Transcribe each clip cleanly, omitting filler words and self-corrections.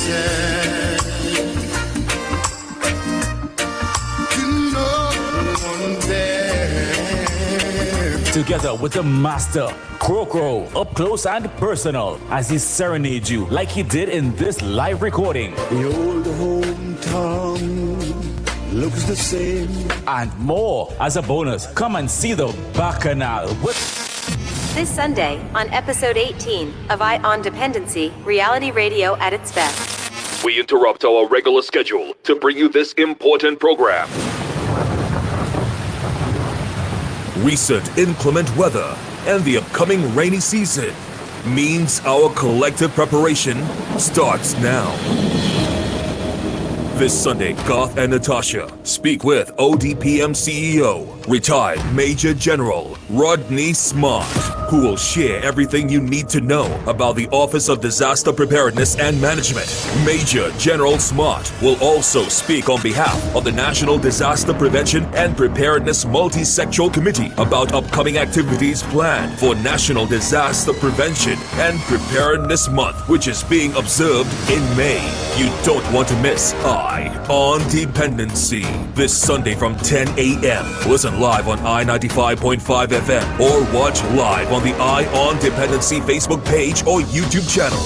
said to no one there. Together with the master, Crow, up close and personal, as he serenades you like he did in this live recording. The old hometown looks the same. And more. As a bonus, come and see the Bacchanal with This Sunday on episode 18 of On Dependency, reality radio at its best. We interrupt our regular schedule to bring you this important program. Recent inclement weather and the upcoming rainy season means our collective preparation starts now. This Sunday, Garth and Natasha speak with ODPM CEO, retired Major General Rodney Smart, who will share everything you need to know about the Office of Disaster Preparedness and Management. Major General Smart will also speak on behalf of the National Disaster Prevention and Preparedness Multi-Sectoral Committee about upcoming activities planned for National Disaster Prevention and Preparedness Month, which is being observed in May. You don't want to miss On Dependency this Sunday from 10 a.m. Listen live on I-95.5 FM or watch live on the On Dependency Facebook page or YouTube channel.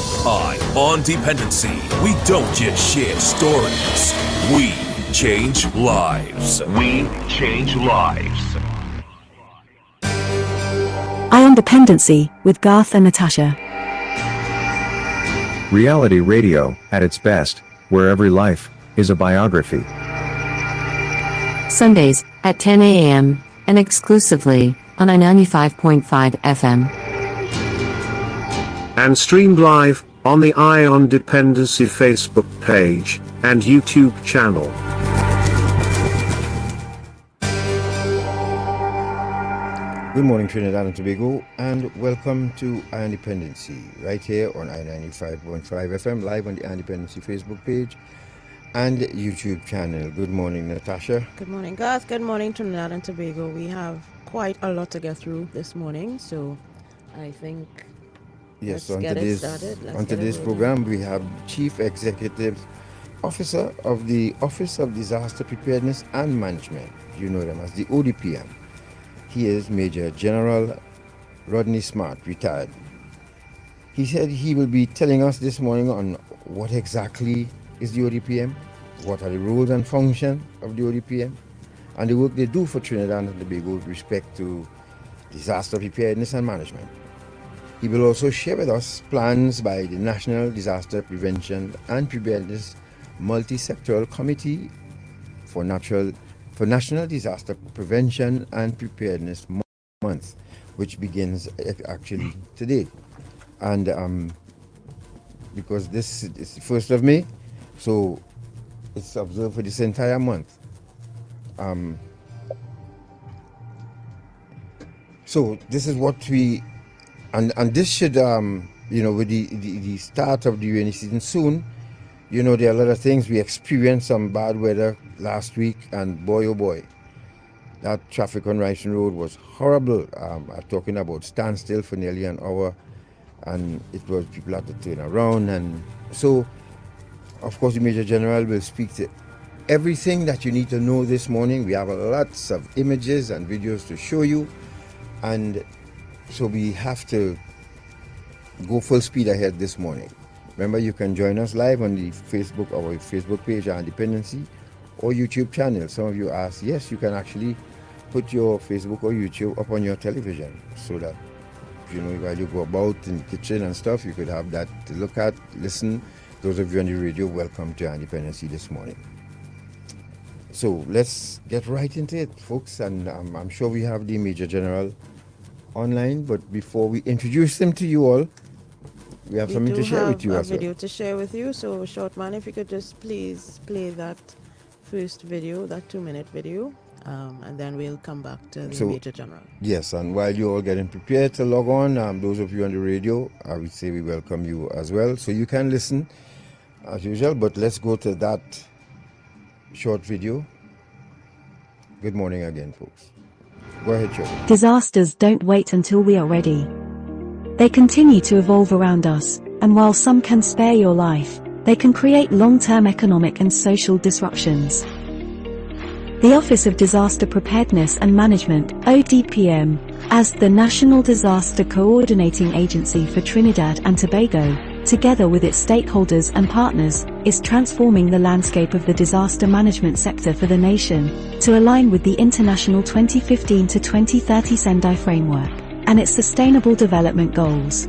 On Dependency. We don't just share stories. We change lives. We change lives. On Dependency with Garth and Natasha. Reality radio at its best, where every life is a biography. Sundays at 10 a.m. and exclusively on I-95.5 FM. And streamed live on the On Dependency Facebook page and YouTube channel. Good morning, Trinidad and Tobago, and welcome to On Dependency, right here on I-95.5 FM, live on the On Dependency Facebook page and YouTube channel. Good morning, Natasha. Good morning, Garth. Good morning, Trinidad and Tobago. We have quite a lot to get through this morning, so I think yes, let's on get today's, it started. on today's program, we have Chief Executive Officer of the Office of Disaster Preparedness and Management. You know them as the ODPM. He is Major General Rodney Smart, retired. He said he will be telling us this morning on what exactly is the ODPM, what are the roles and functions of the ODPM, and the work they do for Trinidad and Tobago with respect to disaster preparedness and management. He will also share with us plans by the National Disaster Prevention and Preparedness Multi-Sectoral Committee for National Disaster Prevention and Preparedness Month, which begins actually today. And because this is the 1st of May, so it's observed for this entire month. So this is what we, and this should, with the start of the rainy season soon, there are a lot of things. We experienced some bad weather last week, and boy, oh boy, that traffic on Ryson Road was horrible. I'm talking about standstill for nearly an hour, and it was people had to turn around. And so, of course, the Major General will speak to everything that you need to know this morning. We have lots of images and videos to show you, and so we have to go full speed ahead this morning. Remember, you can join us live on the Facebook, our Facebook page, On Dependency, or YouTube channel. Some of you asked, yes, you can actually put your Facebook or YouTube up on your television, so that, while you go about in the kitchen and stuff, you could have that to look at, listen. Those of you on the radio, welcome to On Dependency this morning. So let's get right into it, folks, and I'm sure we have the Major General online, but before we introduce them to you all, we have something to share with you as well. We do have a video to share with you, so short man, if you could just please play that first video, that 2-minute video, and then we'll come back to the Major General. Yes, and while you're all getting prepared to log on, those of you on the radio, I would say we welcome you as well, so you can listen as usual, but let's go to that short video. Good morning again, folks. Go ahead, Joe. Disasters don't wait until we are ready. They continue to evolve around us, and while some can spare your life, they can create long-term economic and social disruptions. The Office of Disaster Preparedness and Management, ODPM, as the National Disaster Coordinating Agency for Trinidad and Tobago, together with its stakeholders and partners, is transforming the landscape of the disaster management sector for the nation, to align with the International 2015 to 2030 Sendai Framework, and its Sustainable Development Goals.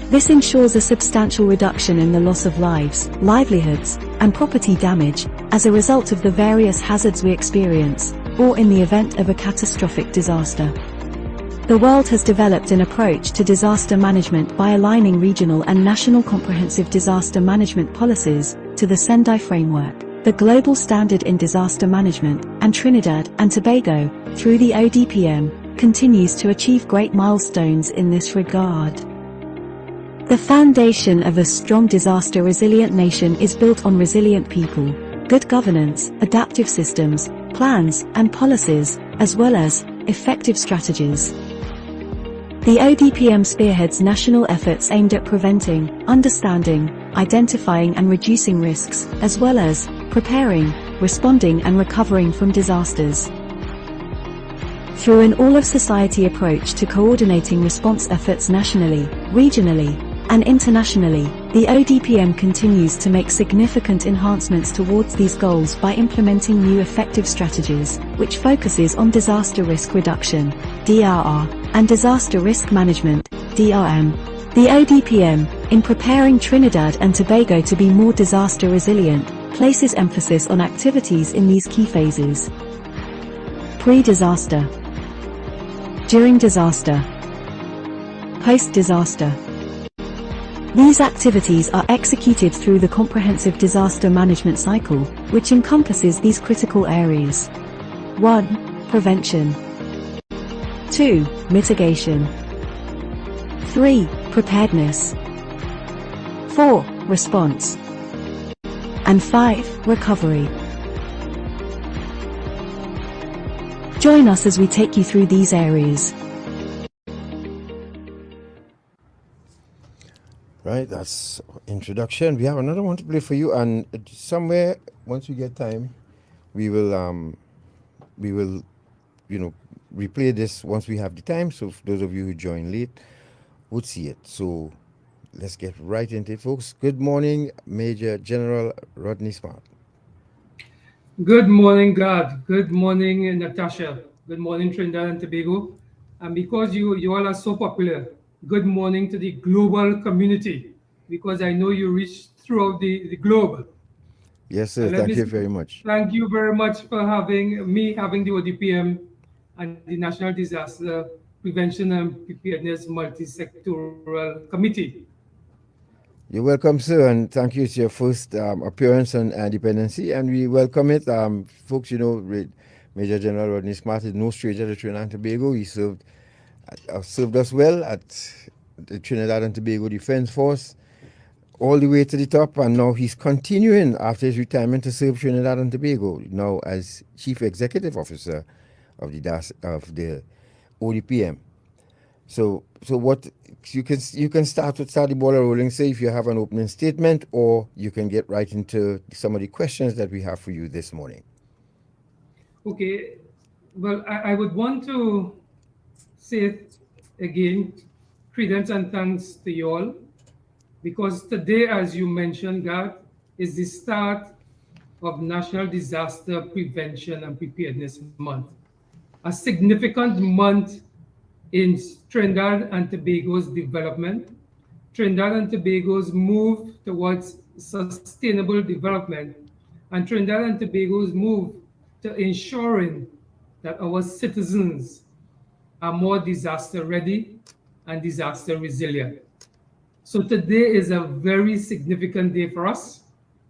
This ensures a substantial reduction in the loss of lives, livelihoods, and property damage, as a result of the various hazards we experience, or in the event of a catastrophic disaster. The world has developed an approach to disaster management by aligning regional and national comprehensive disaster management policies to the Sendai Framework, the global standard in disaster management, and Trinidad and Tobago, through the ODPM, continues to achieve great milestones in this regard. The foundation of a strong disaster-resilient nation is built on resilient people, good governance, adaptive systems, plans, and policies, as well as effective strategies. The ODPM spearheads national efforts aimed at preventing, understanding, identifying and reducing risks, as well as preparing, responding and recovering from disasters. Through an all-of-society approach to coordinating response efforts nationally, regionally, and internationally, the ODPM continues to make significant enhancements towards these goals by implementing new effective strategies, which focuses on disaster risk reduction, DRR, and disaster risk management, DRM. The ODPM, in preparing Trinidad and Tobago to be more disaster resilient, places emphasis on activities in these key phases. Pre-disaster, during disaster, post-disaster. These activities are executed through the comprehensive disaster management cycle, which encompasses these critical areas. 1. Prevention. 2. Mitigation. 3. Preparedness. 4. Response. And 5. Recovery. Join us as we take you through these areas. Right, that's introduction. We have another one to play for you, and somewhere once we get time, we will replay this once we have the time. So for those of you who join late would see it. So let's get right into it, folks. Good morning, Major General Rodney Smart. Good morning, God. Good morning, Natasha. Good morning, Trinidad and Tobago. And because you all are so popular, good morning to the global community, because I know you reach throughout the globe. Yes, sir. Thank you very much. Thank you very much for having the ODPM and the National Disaster Prevention and Preparedness Multi-Sectoral Committee. You're welcome, sir, and thank you. It's your first appearance on Dependency, and we welcome it. Folks, you know, Major General Rodney Smart is no stranger to Trinidad and Tobago. He served us well at the Trinidad and Tobago Defense Force, all the way to the top, and now he's continuing after his retirement to serve Trinidad and Tobago, now as Chief Executive Officer of the ODPM. So what you can start the ball rolling, say, if you have an opening statement, or you can get right into some of the questions that we have for you this morning. Okay, well, I would want to say again, credence and thanks to you all, because today, as you mentioned, God, is the start of National Disaster Prevention and Preparedness Month, a significant month in Trinidad and Tobago's development, Trinidad and Tobago's move towards sustainable development, and Trinidad and Tobago's move to ensuring that our citizens are more disaster ready and disaster resilient. So today is a very significant day for us.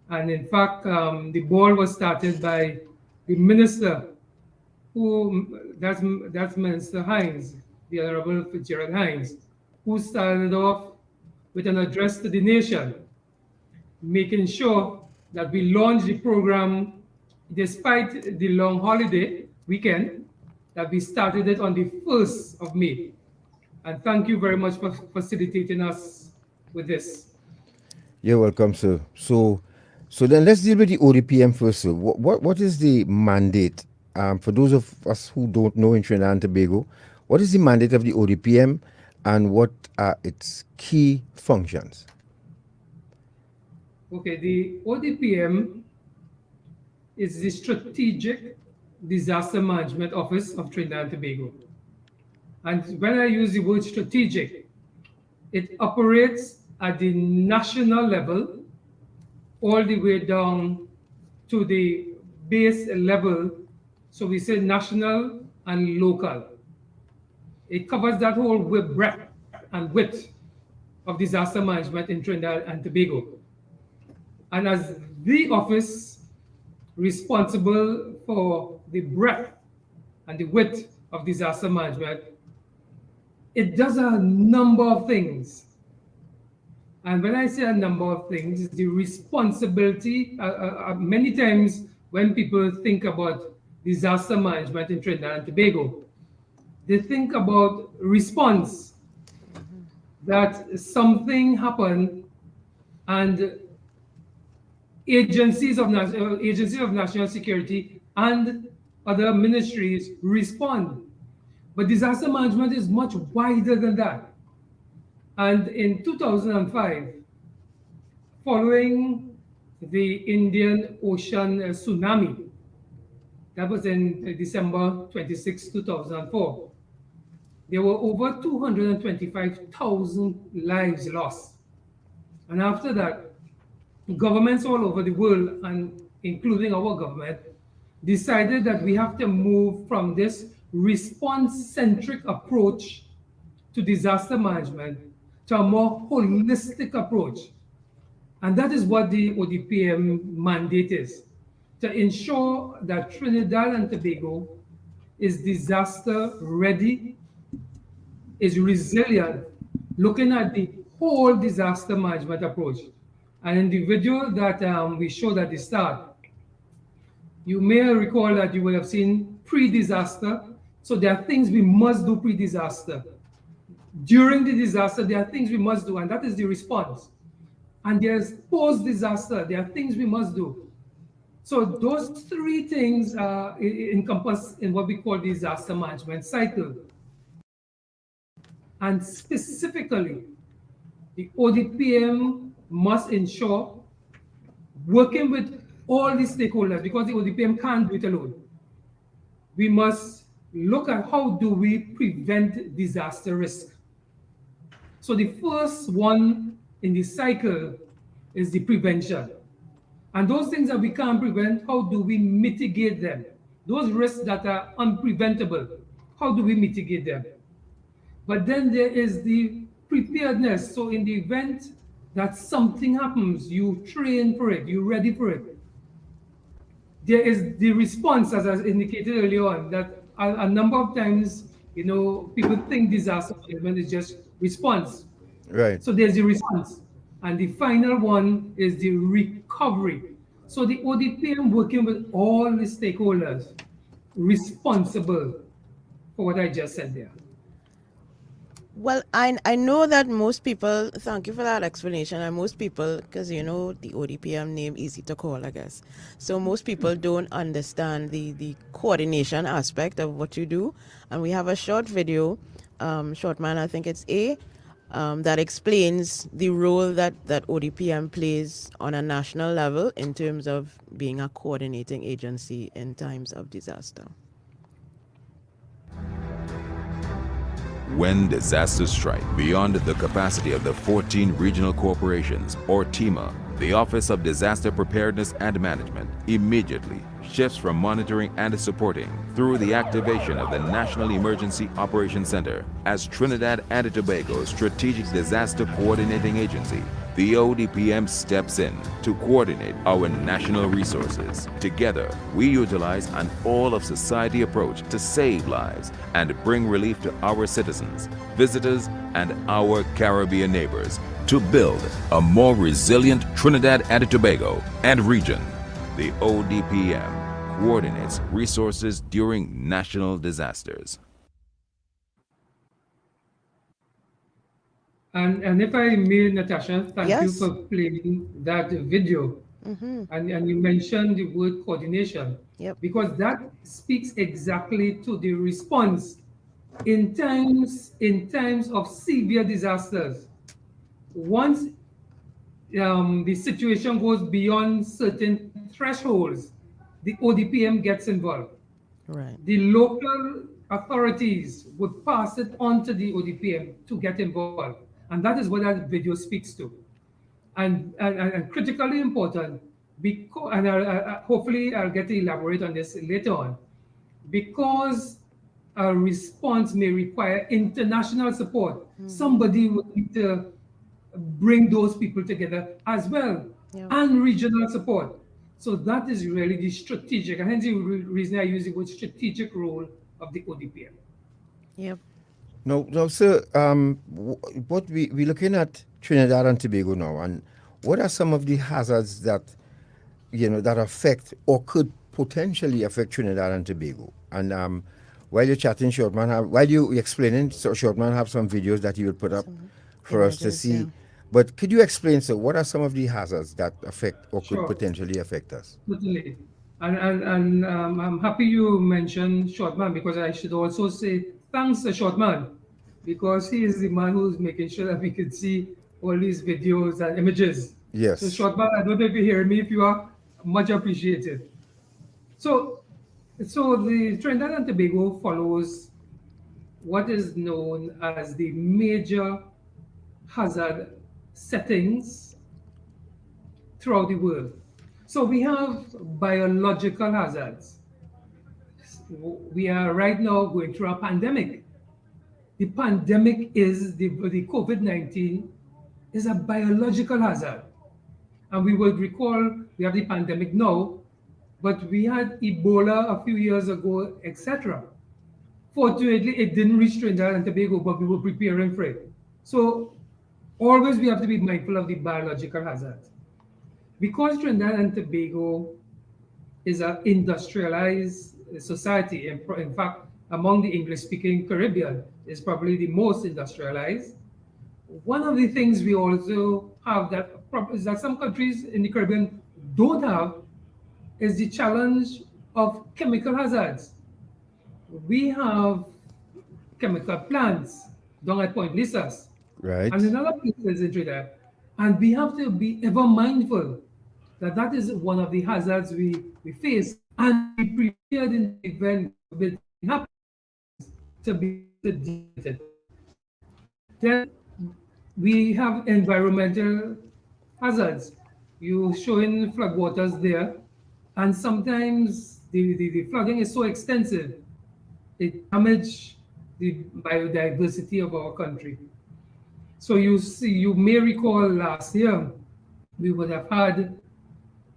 And in fact, the ball was started by the minister, that's Minister Hines, the Honorable Fitzgerald Hines, who started off with an address to the nation, making sure that we launch the program despite the long holiday weekend, that we started it on the 1st of May. And thank you very much for facilitating us with this. You're welcome, sir. So then let's deal with the ODPM first, sir. What is the mandate? For those of us who don't know in Trinidad and Tobago, what is the mandate of the ODPM and what are its key functions? Okay, the ODPM is the Strategic Disaster Management Office of Trinidad and Tobago. And when I use the word strategic, it operates at the national level all the way down to the base level. So we say national and local. It covers that whole breadth and width of disaster management in Trinidad and Tobago. And as the office responsible for the breadth and the width of disaster management, it does a number of things. And when I say a number of things, the responsibility, many times when people think about disaster management in Trinidad and Tobago, they think about response, that something happened and agencies of national security and other ministries respond. But disaster management is much wider than that. And in 2005, following the Indian Ocean tsunami, that was in December 26, 2004, there were over 225,000 lives lost. And after that, governments all over the world, and including our government, decided that we have to move from this response-centric approach to disaster management to a more holistic approach. And that is what the ODPM mandate is, to ensure that Trinidad and Tobago is disaster ready, is resilient, looking at the whole disaster management approach. And in the video that we showed at the start, you may recall that you will have seen pre-disaster. So there are things we must do pre-disaster. During the disaster, there are things we must do, and that is the response. And there's post-disaster, there are things we must do. So those three things are encompassed in what we call disaster management cycle. And specifically, the ODPM must ensure working with all the stakeholders, because the ODPM can't do it alone. We must look at how do we prevent disaster risk. So the first one in the cycle is the prevention. And those things that we can't prevent, how do we mitigate them? Those risks that are unpreventable, how do we mitigate them? But then there is the preparedness. So in the event that something happens, you train for it, you're ready for it. There is the response, as I indicated earlier on, that a number of times, people think disaster management is just response. Right. So there's the response. And the final one is the recovery. So the ODPM working with all the stakeholders responsible for what I just said there. Well, I know that most people, thank you for that explanation, and most people, because the ODPM name easy to call, I guess. So most people don't understand the coordination aspect of what you do. And we have a short video, short man, I think it's A, that explains the role that ODPM plays on a national level in terms of being a coordinating agency in times of disaster. When disasters strike beyond the capacity of the 14 regional corporations, or TEMA, the Office of Disaster Preparedness and Management immediately shifts from monitoring and supporting through the activation of the National Emergency Operations Center as Trinidad and Tobago's Strategic Disaster Coordinating Agency. The ODPM steps in to coordinate our national resources. Together, we utilize an all-of-society approach to save lives and bring relief to our citizens, visitors, and our Caribbean neighbors to build a more resilient Trinidad and Tobago and region. The ODPM coordinates resources during national disasters. And if I may, Natasha, thank you Yes. for playing that video. And you mentioned the word coordination, Yep. because that speaks exactly to the response in times of severe disasters. Once the situation goes beyond certain thresholds, the ODPM gets involved. Right. The local authorities would pass it on to the ODPM to get involved. And that is what that video speaks to. And critically important, because, and hopefully I'll get to elaborate on this later on, because a response may require international support. Somebody would need to bring those people together as well, and regional support. So that is really the strategic, and hence the reason I use the word strategic role of the ODPM. Yep. No, sir. What we're looking at Trinidad and Tobago now, and what are some of the hazards that that affect or could potentially affect Trinidad and Tobago? And while you're chatting, Shortman, while you explaining, so Shortman have some videos that he will put up for us to see. Yeah. But could you explain, sir, what are some of the hazards that affect or could Sure. potentially affect us? Certainly. And I'm happy you mentioned Shortman, because I should also say thanks to Shortman, because he is the man who's making sure that we can see all these videos and images. Yes. So Shortman, I don't know if you hear me. If you are, much appreciated. So the Trinidad and Tobago follows what is known as the major hazard settings throughout the world. So we have biological hazards. We are right now going through a pandemic. The pandemic is the COVID-19 is a biological hazard. And we would recall we have the pandemic now, but we had Ebola a few years ago, etc. Fortunately, it didn't reach Trinidad and Tobago, but we were preparing for it. So always we have to be mindful of the biological hazards. Because Trinidad and Tobago is an industrialized society, in fact, among the English-speaking Caribbean, is probably the most industrialized. One of the things we also have that some countries in the Caribbean don't have is the challenge of chemical hazards. We have chemical plants down at Point Lisas, Right. and in other places in Trinidad, and we have to be ever mindful that that is one of the hazards we face, and be prepared in the event it happens to be dealt. Then we have environmental hazards. You showing floodwaters there, and sometimes the flooding is so extensive, it damages the biodiversity of our country. So you may recall last year, we would have had,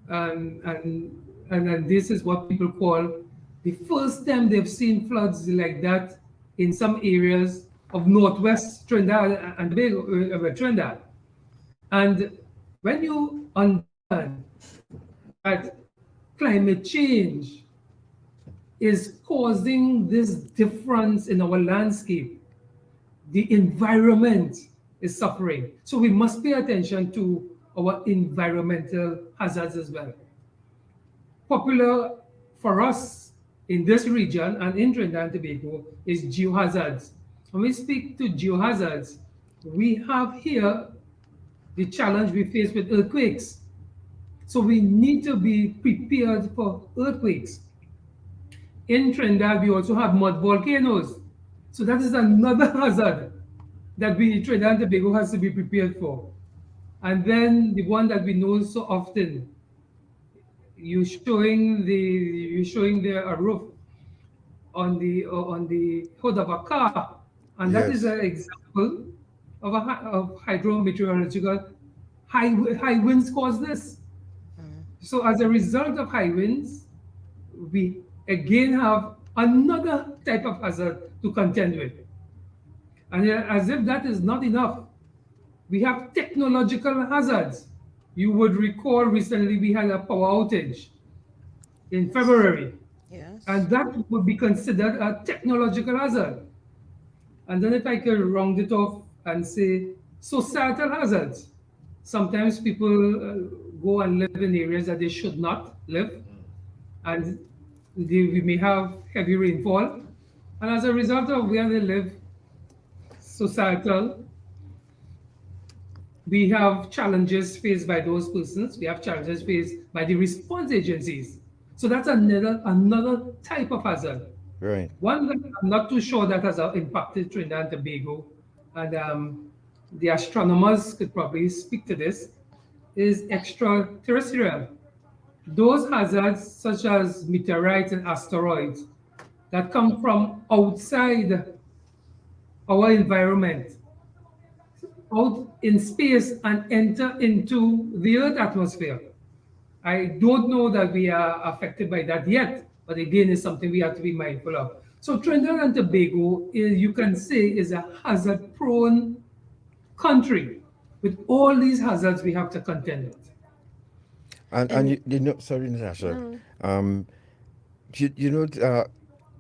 and this is what people call the first time they've seen floods like that in some areas of northwest Trinidad and Tobago, Trinidad. And when you understand that climate change is causing this difference in our landscape, the environment is suffering. So we must pay attention to our environmental hazards as well. Popular for us in this region and in Trinidad and Tobago is geohazards. When we speak to geohazards, we have here the challenge we face with earthquakes. So we need to be prepared for earthquakes. In Trinidad, we also have mud volcanoes. So that is another hazard that Trinidad and Tobago has to be prepared for. And then the one that we know so often, you're showing a roof on the hood of a car, and that is an example of hydrometeorological high winds cause this. So as a result of high winds, we again have another type of hazard to contend with. And as if that is not enough, we have technological hazards. You would recall recently we had a power outage in February. Yes. And that would be considered a technological hazard. And then if I could round it off and say societal hazards. Sometimes people go and live in areas that they should not live, and we may have heavy rainfall. And as a result of where they live, societal, we have challenges faced by those persons. We have challenges faced by the response agencies. So that's another type of hazard. Right. One that I'm not too sure that has impacted Trinidad and Tobago, and the astronomers could probably speak to this, is extraterrestrial. Those hazards, such as meteorites and asteroids, that come from outside our environment, out in space and enter into the Earth atmosphere. I don't know that we are affected by that yet, but again, it's something we have to be mindful of. So Trinidad and Tobago, you can say, is a hazard-prone country. With all these hazards we have to contend with. And you know, sorry, Natasha.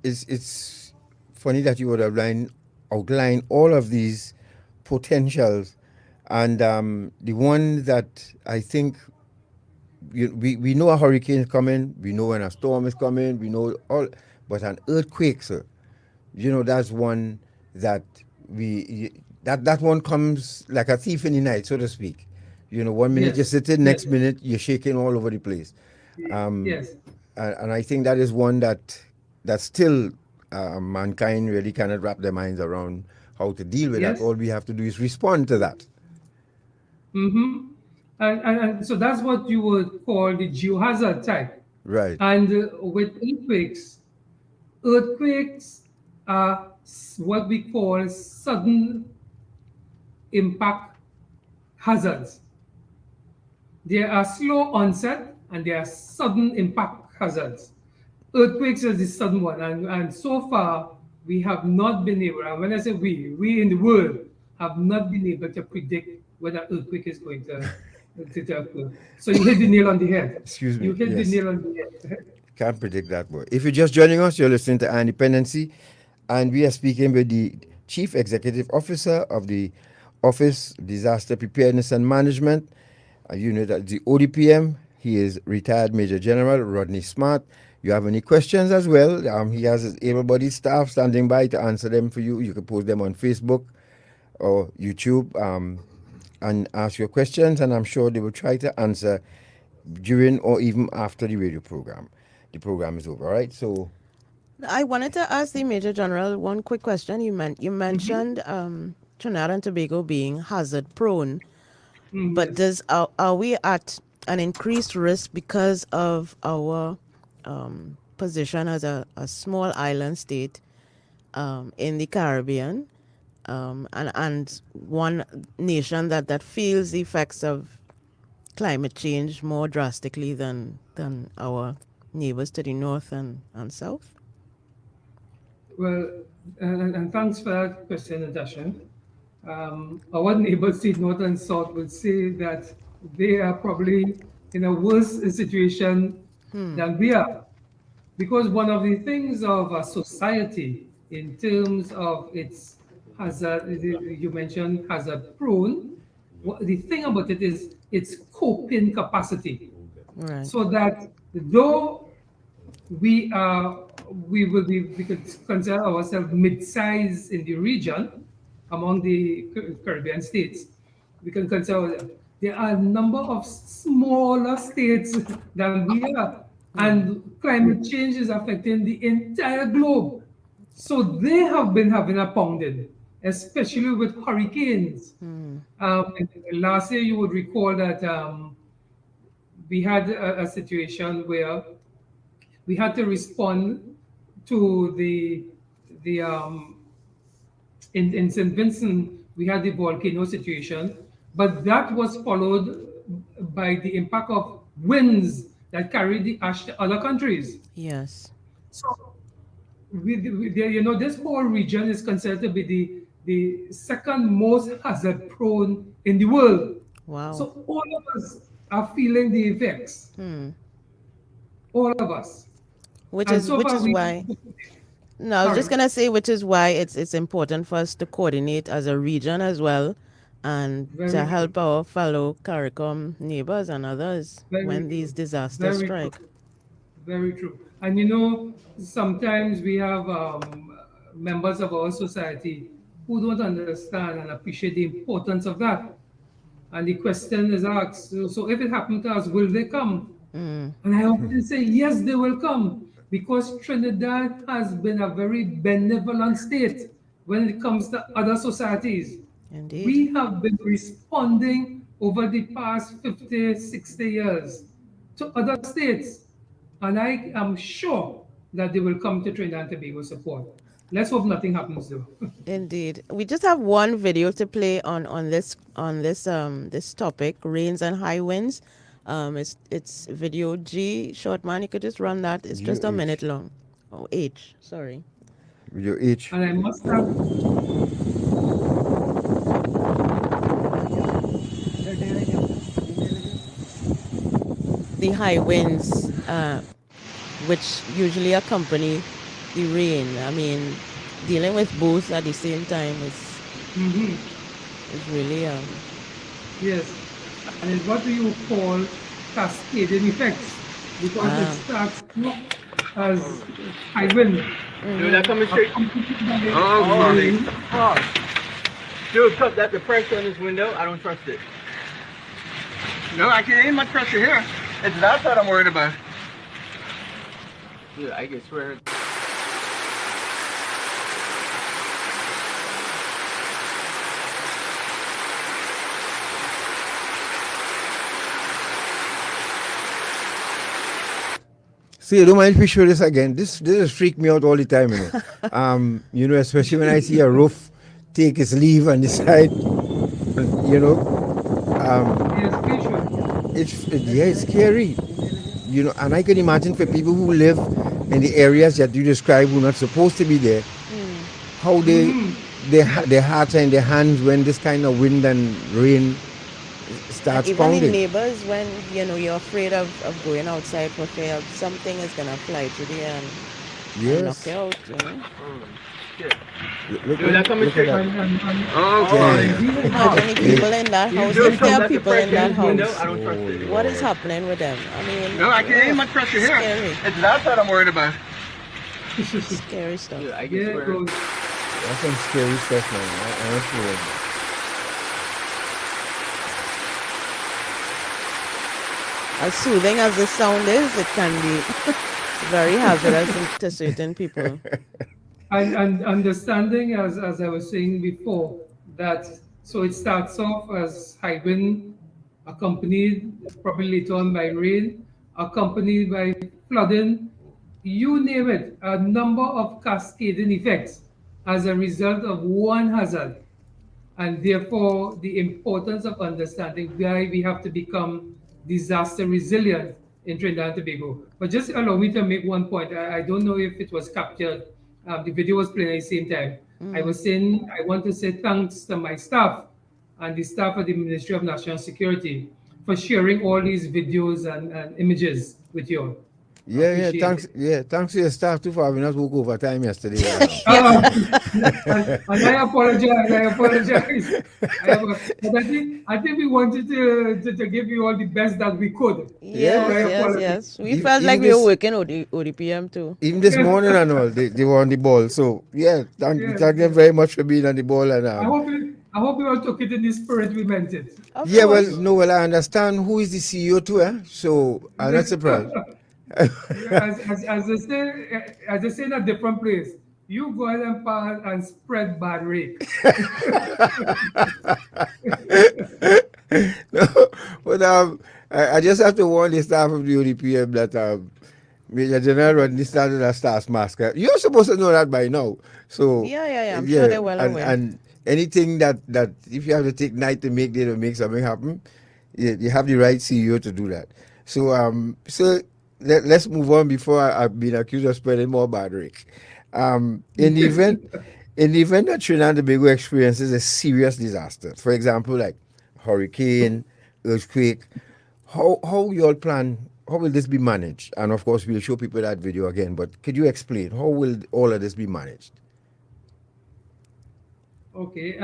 It's funny that you would outline all of these potentials, and the one that I think we know a hurricane is coming, we know when a storm is coming, we know all, but an earthquake, sir, that's one that that one comes like a thief in the night, so to speak. 1 minute you're sitting, next minute you're shaking all over the place. Yes. And I think that is one that still mankind really cannot wrap their minds around how to deal with that. All we have to do is respond to that. Mm-hmm. And so that's what you would call the geohazard type. Right. And with earthquakes are what we call sudden impact hazards. They are slow onset and they are sudden impact hazards. Earthquakes is the sudden one, and so far we have not been able, and when I say we in the world have not been able to predict whether earthquake is going to occur. So you hit the nail on the head. Excuse me. You hit the nail on the head. Can't predict that, boy. If you're just joining us, you're listening to Dependency, and we are speaking with the Chief Executive Officer of the Office Disaster Preparedness and Management unit at the ODPM. He is retired Major General Rodney Smart. You have any questions as well? He has his able-bodied staff standing by to answer them for you. You can post them on Facebook or YouTube and ask your questions, and I'm sure they will try to answer during or even after the radio program. The program is over, all right? So I wanted to ask the Major General one quick question. You mentioned Trinidad and Tobago being hazard prone, but are we at an increased risk because of our position as a small island state in the Caribbean, and one nation that feels the effects of climate change more drastically than our neighbors to the north and south? Well, and thanks for that question, Natasha. Our neighbors to the north and south would say that they are probably in a worse situation than we are. Because one of the things of a society in terms of its hazard, you mentioned hazard prone, the thing about it is its coping capacity. Right. So that though we could consider ourselves mid-size in the region among the Caribbean states, we can consider there are a number of smaller states than we are, and climate change is affecting the entire globe. So they have been having a pounding, especially with hurricanes. Last year, you would recall that we had a situation where we had to respond to in St. Vincent, we had the volcano situation, but that was followed by the impact of winds that carried the ash to other countries. Yes. So, this whole region is considered to be the second most hazard prone in the world. Wow. So all of us are feeling the effects. All of us. Which is why. No, I was just gonna say, which is why it's important for us to coordinate as a region as well, and Very to true. help our fellow CARICOM neighbors and others Very when true. these disasters Very strike. true. Very true. And you know, sometimes we have members of our society who don't understand and appreciate the importance of that. And the question is asked, so if it happened to us, will they come? And I often say, yes, they will come, because Trinidad has been a very benevolent state when it comes to other societies. Indeed. We have been responding over the past 50, 60 years to other states. And I am sure that they will come to Trinidad and Tobago support. Let's hope nothing happens though. Indeed. We just have one video to play on this topic, rains and high winds. It's video G, short man, you could just run that. It's just a H. minute long. Oh, H, sorry. Video H. And I must have the high winds, which usually accompany the rain. I mean, dealing with both at the same time is really yes. And it's what do you call cascading effects, because it starts not as high wind. Dude, that coming straight. Oh, morning. Dude, cut that. The pressure on this window, I don't trust it. No, I can't ain't much pressure here. It's that side I'm worried about. Dude, I can swear. See, I don't mind if we show this again. This just freak me out all the time, you know. You know, especially when I see a roof take its leave and decide, you know. It's scary. You know, and I can imagine for people who live in the areas that you describe who are not supposed to be there, how their hearts are in their hands when this kind of wind and rain starts even pounding. the neighbors, when you know you're afraid of going outside for fear something is gonna fly through the air and knock you out, you know. Look Dude, that coming straight. How many people in that house? If there are people in that house, I don't trust it. what is happening with them? I mean, No, I can't ain't much pressure here. scary. It's that side I'm worried about. Scary stuff. Dude, I can swear. That's some scary stuff, man. Honestly. As soothing as the sound is, it can be very hazardous to certain people. And understanding, as I was saying before, that so it starts off as high wind, accompanied probably later on by rain, accompanied by flooding, you name it, a number of cascading effects as a result of one hazard. And therefore, the importance of understanding why we have to become disaster resilient in Trinidad and Tobago. But just allow me to make one point. I don't know if it was captured. The video was playing at the same time. I was saying, I want to say thanks to my staff and the staff of the Ministry of National Security for sharing all these videos and images with you all. Thanks to your staff too for having us work overtime yesterday. And I apologize. But I think we wanted to give you all the best that we could. Yes. We felt like we were working ODPM too. Even this morning and all, they were on the ball. So thank them very much for being on the ball. And I hope you all took it in the spirit we meant it. Well, I understand who is the CEO too, so I'm not surprised. as they say in a different place, you go ahead and pass and spread bad rake. No, but I just have to warn the staff of the ODPM that Major General Rodney started a staff masker. You're supposed to know that by now. So I'm sure they're well aware. And anything that if you have to take night to make something happen, you have the right CEO to do that. So let's move on before I've been accused of spreading more bad rake. In the event that Trinidad and Tobago experiences a serious disaster, for example, like hurricane, earthquake, how you all plan? How will this be managed? And of course, we'll show people that video again. But could you explain how will all of this be managed? Okay,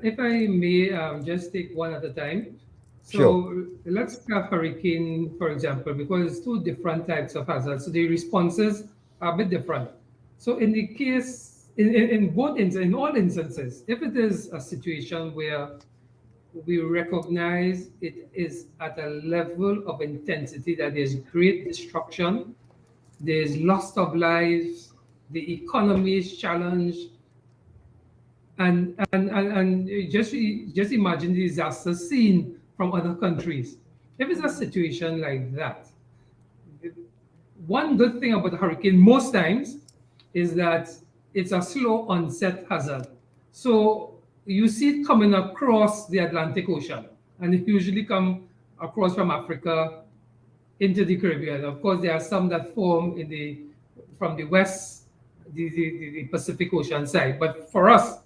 if I may just take one at a time. So Sure. let's have hurricane, for example, because it's two different types of hazards. So the responses are a bit different. So in the case, in all instances, if it is a situation where we recognize it is at a level of intensity that there's great destruction, there's loss of lives, the economy is challenged, and just imagine the disaster seen from other countries. If it's a situation like that, one good thing about a hurricane most times is that it's a slow onset hazard. So you see it coming across the Atlantic Ocean, and it usually come across from Africa into the Caribbean. Of course, there are some that form from the west, the Pacific Ocean side. But for us,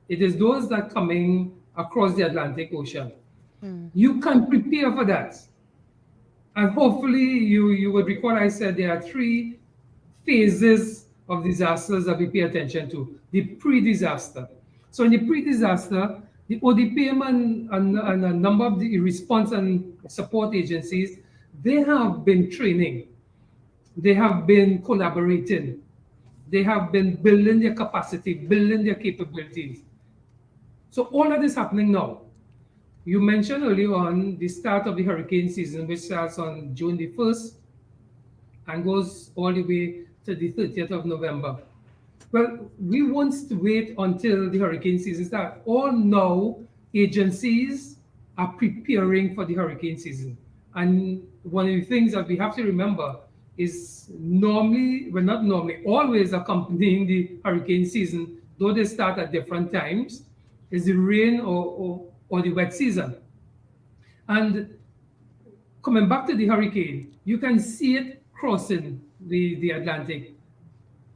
it is those that coming across the Atlantic Ocean. You can prepare for that. And hopefully you would recall I said there are three phases of disasters that we pay attention to. The pre-disaster. So in the pre-disaster, the ODPM and a number of the response and support agencies, they have been training. They have been collaborating. They have been building their capacity, building their capabilities. So all of this happening now. You mentioned earlier on the start of the hurricane season, which starts on June the 1st and goes all the way to the 30th of November. Well, we won't wait until the hurricane season starts. All now, agencies are preparing for the hurricane season. And one of the things that we have to remember is always accompanying the hurricane season, though they start at different times, is the rain or the wet season. And coming back to the hurricane, you can see it crossing the Atlantic.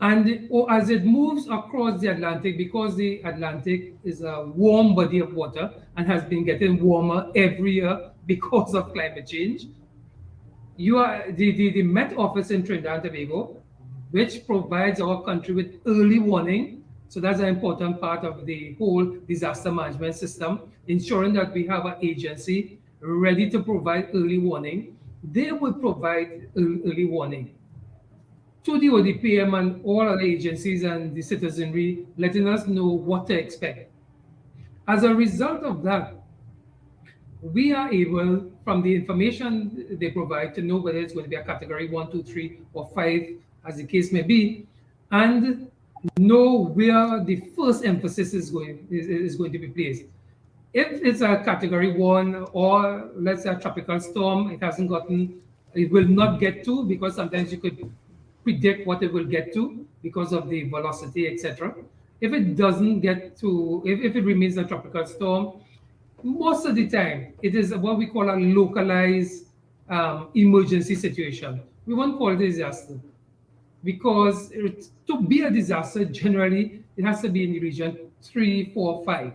And as it moves across the Atlantic, because the Atlantic is a warm body of water and has been getting warmer every year because of climate change, the Met Office in Trinidad and Tobago, which provides our country with early warning. So that's an important part of the whole disaster management system, ensuring that we have an agency ready to provide early warning. They will provide early warning to the ODPM and all other agencies and the citizenry, letting us know what to expect. As a result of that, we are able, from the information they provide, to know whether it's going to be a category 1, 2, 3, or 5, as the case may be, and know where the first emphasis is going to be placed. If it's a category 1, or let's say a tropical storm, it will not get to, because sometimes you could predict what it will get to because of the velocity, etc. If it doesn't get to, if it remains a tropical storm, most of the time it is what we call a localized emergency situation. We won't call it a disaster, because to be a disaster, generally it has to be in the region 3, 4, 5.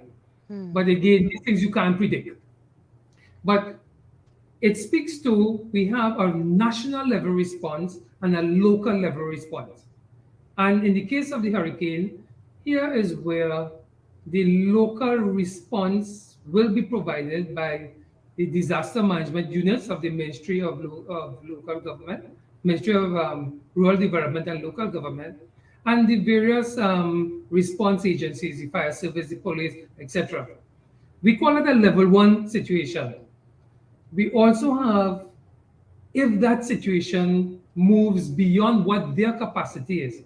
But again, these things you can't predict. But it speaks to, we have a national level response and a local level response. And in the case of the hurricane, here is where the local response will be provided by the disaster management units of the Ministry of Local Government, Ministry of Rural Development and Local Government, and the various response agencies, the fire service, the police, etc. We call it a level 1 situation. We also have, if that situation moves beyond what their capacity is.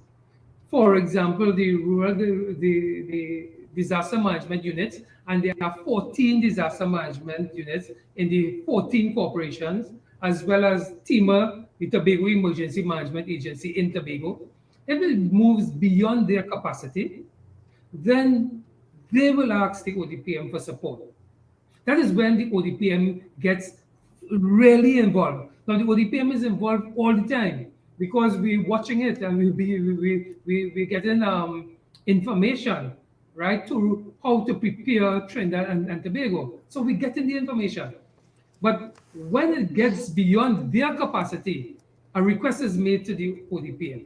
For example, the disaster management units, and there are 14 disaster management units in the 14 corporations, as well as TEMA, the Tobago Emergency Management Agency in Tobago. If it moves beyond their capacity, then they will ask the ODPM for support. That is when the ODPM gets really involved. Now, the ODPM is involved all the time because we're watching it and we're getting information, right, to how to prepare Trinidad and Tobago. So we're getting the information. But when it gets beyond their capacity, a request is made to the ODPM.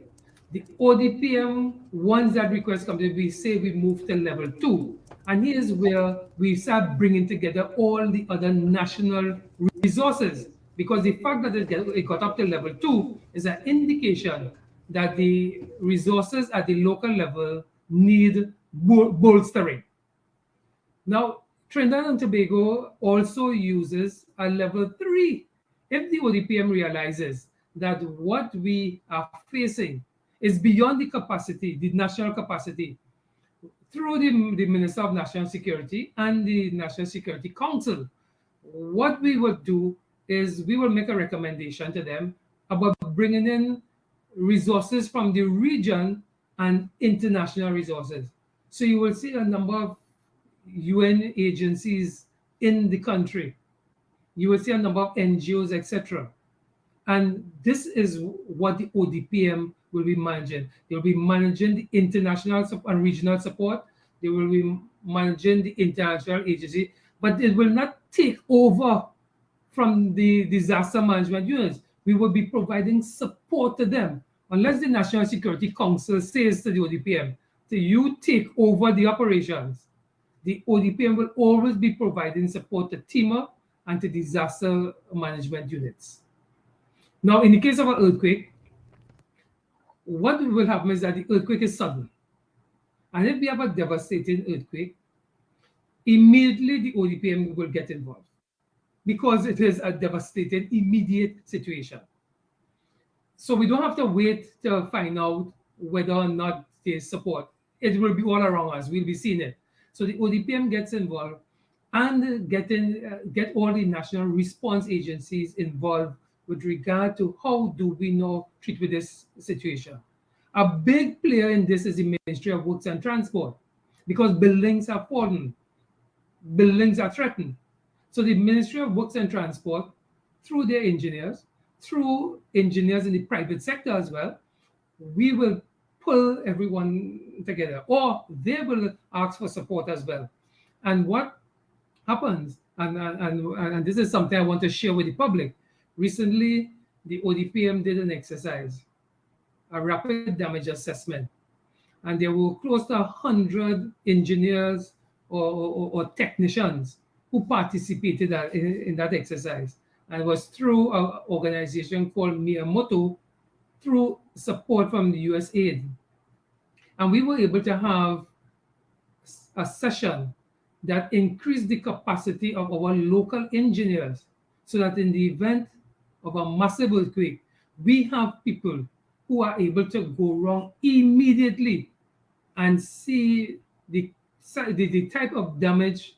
The ODPM, once that request comes in, we say we move to level 2. And here's where we start bringing together all the other national resources, because the fact that it got up to level 2 is an indication that the resources at the local level need bolstering. Now, Trinidad and Tobago also uses a level 3. If the ODPM realizes that what we are facing is beyond the capacity, the national capacity, through the Minister of National Security and the National Security Council, what we will do is we will make a recommendation to them about bringing in resources from the region and international resources. So you will see a number of UN agencies in the country. You will see a number of NGOs, etc. And this is what the ODPM will be managing. They will be managing the international and regional support. They will be managing the international agency, but it will not take over from the disaster management units. We will be providing support to them. Unless the National Security Council says to the ODPM, so you take over the operations, the ODPM will always be providing support to TEMA and to disaster management units. Now, in the case of an earthquake, what will happen is that the earthquake is sudden. And if we have a devastating earthquake, immediately the ODPM will get involved because it is a devastating, immediate situation. So we don't have to wait to find out whether or not there's support. It will be all around us. We'll be seeing it. So the ODPM gets involved and get all the national response agencies involved with regard to how do we now treat with this situation. A big player in this is the Ministry of Works and Transport, because buildings are fallen, buildings are threatened. So the Ministry of Works and Transport, through their engineers, through engineers in the private sector as well, we will pull everyone together, or they will ask for support as well. And what happens, and this is something I want to share with the public. Recently, the ODPM did an exercise, a rapid damage assessment, and there were close to 100 engineers or technicians who participated in that exercise. And it was through an organization called Miyamoto, through support from the USAID. And we were able to have a session that increased the capacity of our local engineers, so that in the event of a massive earthquake, we have people who are able to go around immediately and see the type of damage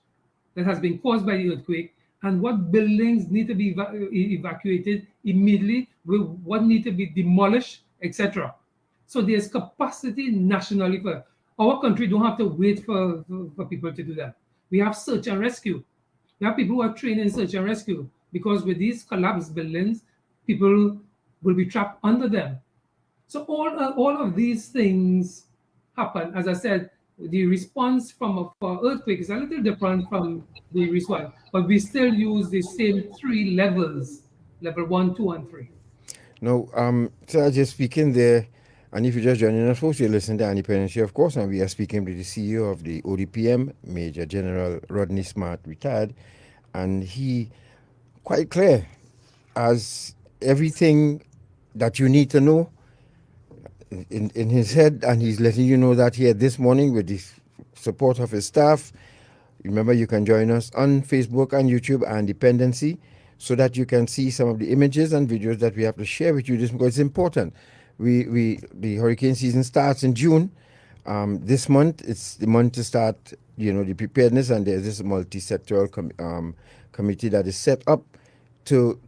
that has been caused by the earthquake and what buildings need to be evacuated immediately, what need to be demolished, etc. So there's capacity nationally for our country. Don't have to wait for people to do that. We have search and rescue. We have people who are trained in search and rescue, because with these collapsed buildings, people will be trapped under them. So all of these things happen. As I said, the response for earthquake is a little different from the response, but we still use the same 3 levels, level 1, 2, and 3. Now, so just speaking there, and if you're just joining us, folks, you're listening to Dependency, of course, and we are speaking with the CEO of the ODPM, Major General Rodney Smart, retired, and he quite clear as everything that you need to know in his head, and he's letting you know that here this morning with the support of his staff. Remember, you can join us on Facebook and YouTube and Dependency, so that you can see some of the images and videos that we have to share with you, this because it's important. The hurricane season starts in June. This month, it's the month to start, the preparedness, and there's this multi-sectoral committee that is set up to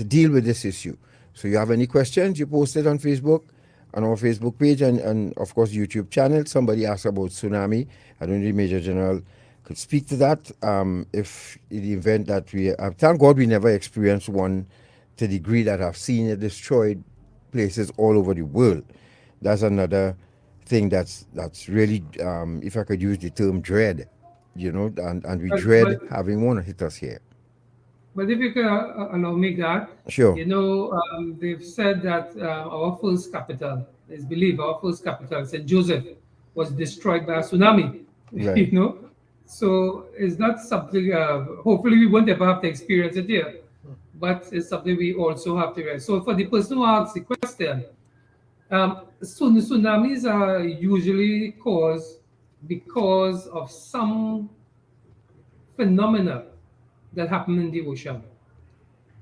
deal with this issue. So you have any questions, you post it on Facebook, on our Facebook page, and of course YouTube channel. Somebody asked about tsunami. I don't know if Major General could speak to that. If in the event that we have, thank God we never experienced one to the degree that I've seen it destroyed places all over the world. That's another thing that's really, if I could use the term, dread, and we dread having one hit us here. But if you could allow me that, sure. They've said that our first capital, St. Joseph, was destroyed by a tsunami. Right. you know. So it's not something, hopefully we won't ever have to experience it here, but it's something we also have to realize. So for the person who asks the question, tsunamis are usually caused because of some phenomena that happen in the ocean.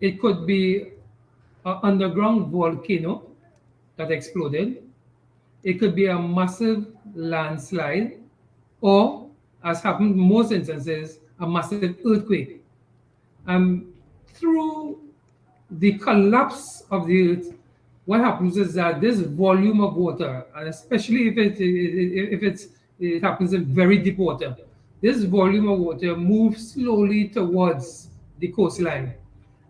It could be an underground volcano that exploded. It could be a massive landslide, or, as happened in most instances, a massive earthquake. Through the collapse of the earth, what happens is that this volume of water, and especially if it happens in very deep water, this volume of water moves slowly towards the coastline.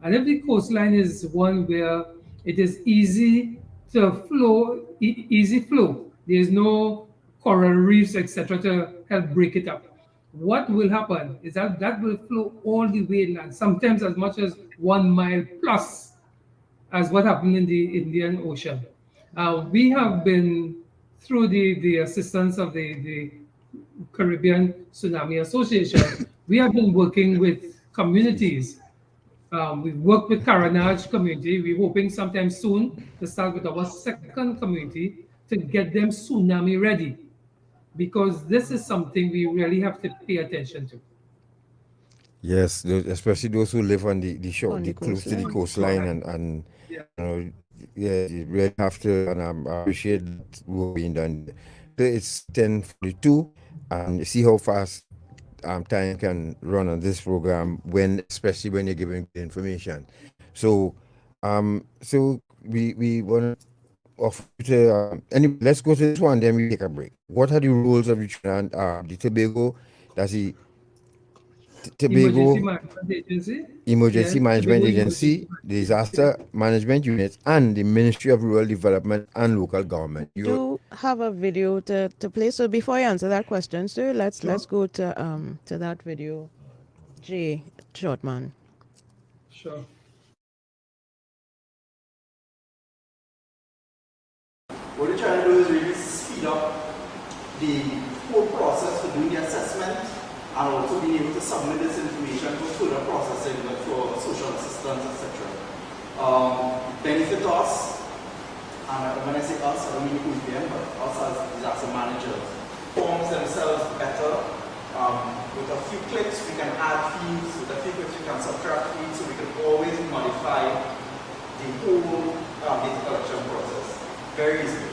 And if the coastline is one where it is easy to flow, easy flow, there is no coral reefs, etc., to help break it up. What will happen is that that will flow all the way inland, sometimes as much as 1 mile plus, as what happened in the Indian Ocean. We have been, through the assistance of the Caribbean Tsunami Association, we have been working with communities. We've worked with Karanaj community. We're hoping sometime soon to start with our second community to get them tsunami ready, because this is something we really have to pay attention to. Yes, especially those who live on the shore, On the close to the coastline. coastline, and you know, yeah, you really have to, and I appreciate that work being done. So it's 10:42, and you see how fast time can run on this program, especially when you're giving information. So, so we want to offer to anyway. Let's go to this one, then we take a break. What are the rules of the Tobago? That's the Emergency Tobago Management Agency. Emergency Yes, Management Tobago Agency, Disaster Management Unit, and the Ministry of Rural Development and Local Government. Do have a video to play. So before I answer that question, sir, let's go to that video. Jay Shortman. Sure. What we're trying to do is really speed up the whole process for doing the assessment, and also being able to submit this information for further processing, like for social assistance, etc. Benefit us, and when I say us, I don't mean ODPM, but us as disaster managers, forms themselves better. With a few clicks, we can add fields. With a few clicks, we can subtract fields, so we can always modify the whole data collection process very easily.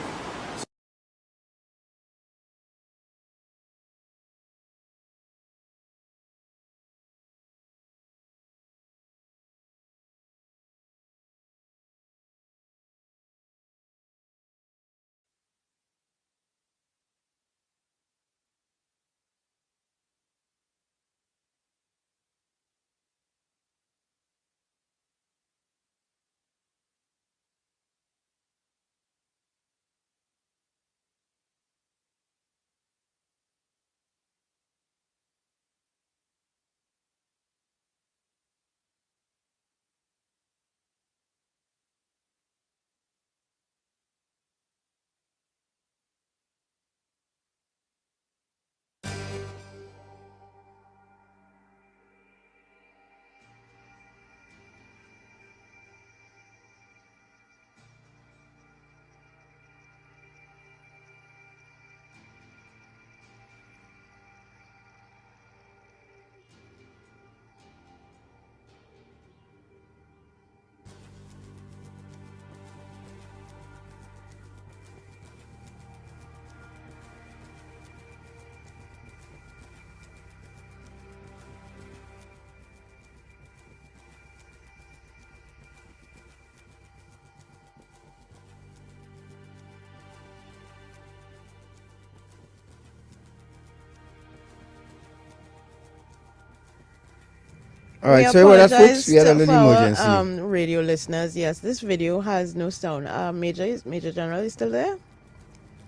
All right, so what that, folks? We had a little emergency. Our, radio listeners, yes, this video has no sound. Major General is still there?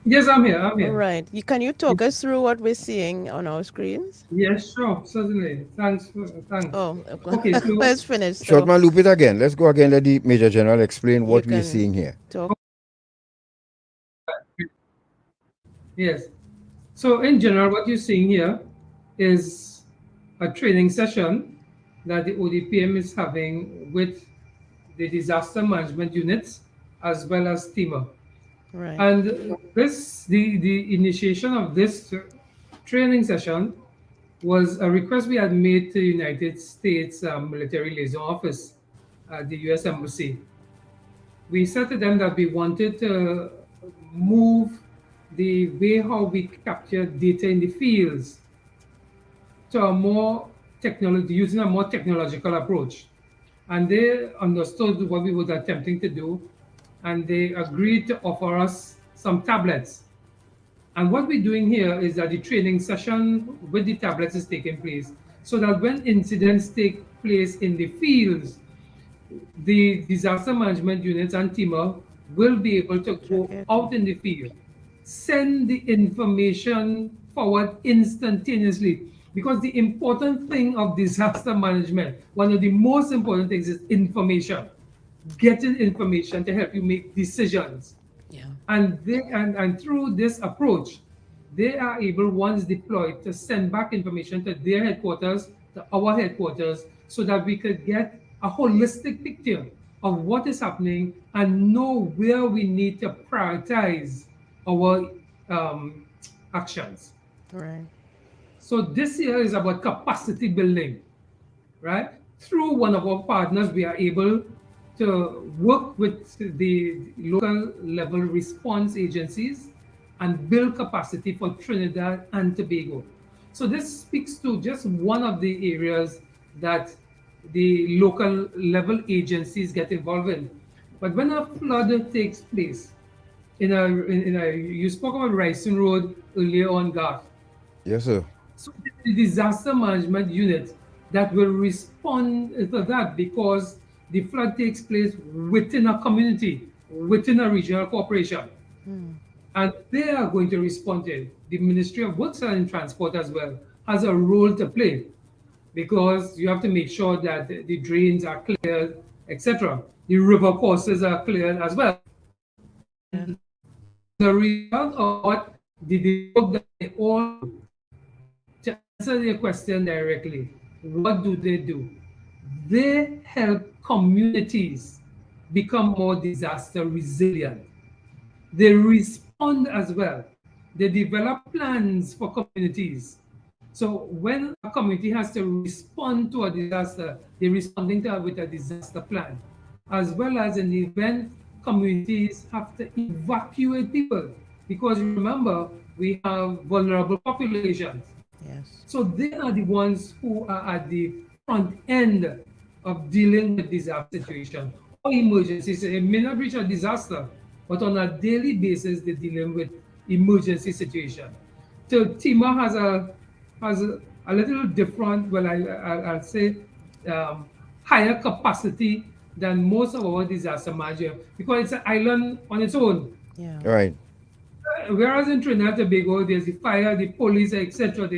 Yes, I'm here. I'm here. All right. Can you talk us through what we're seeing on our screens? Yes, sure, certainly. Thanks. Oh, okay. So let's finish. Shortman, loop it again. Let's go again. Let the Major General explain what we're seeing here. Talk. Yes. So in general, what you're seeing here is a training session that the ODPM is having with the disaster management units as well as TEMA. Right. And the initiation of this training session was a request we had made to the United States Military Liaison Office at the U.S. Embassy. We said to them that we wanted to move the way how we capture data in the fields to a more using a more technological approach. And they understood what we were attempting to do, and they agreed to offer us some tablets. And what we're doing here is that the training session with the tablets is taking place, so that when incidents take place in the fields, the disaster management units and TEMA will be able to go out in the field, send the information forward instantaneously. Because the important thing of disaster management, one of the most important things is information, getting information to help you make decisions. Yeah. And through this approach, they are able, once deployed, to send back information to their headquarters, to our headquarters, so that we could get a holistic picture of what is happening and know where we need to prioritize our actions. Right. So this year is about capacity building, right? Through one of our partners, we are able to work with the local level response agencies and build capacity for Trinidad and Tobago. So this speaks to just one of the areas that the local level agencies get involved in. But when a flood takes place, you spoke about Ryson Road earlier on, Garth. Yes, sir. So the disaster management unit that will respond to that, because the flood takes place within a community, within a regional corporation. And they are going to respond to it. The Ministry of Works and Transport as well has a role to play, because you have to make sure that the drains are cleared, etc. The river courses are cleared as well. The result of what the work that they all do, to answer your question directly, what do? They help communities become more disaster resilient. They respond as well. They develop plans for communities. So when a community has to respond to a disaster, they're responding to it with a disaster plan. As well as in the event communities have to evacuate people, because remember, we have vulnerable populations. Yes. So they are the ones who are at the front end of dealing with disaster situation or emergencies. It may not reach a disaster, but on a daily basis, they're dealing with emergency situation. So TEMA has a little different, well, I'll say higher capacity than most of our disaster management, because it's an island on its own. Yeah. Right. Whereas in Trinidad and Tobago, there's the fire, the police, etc.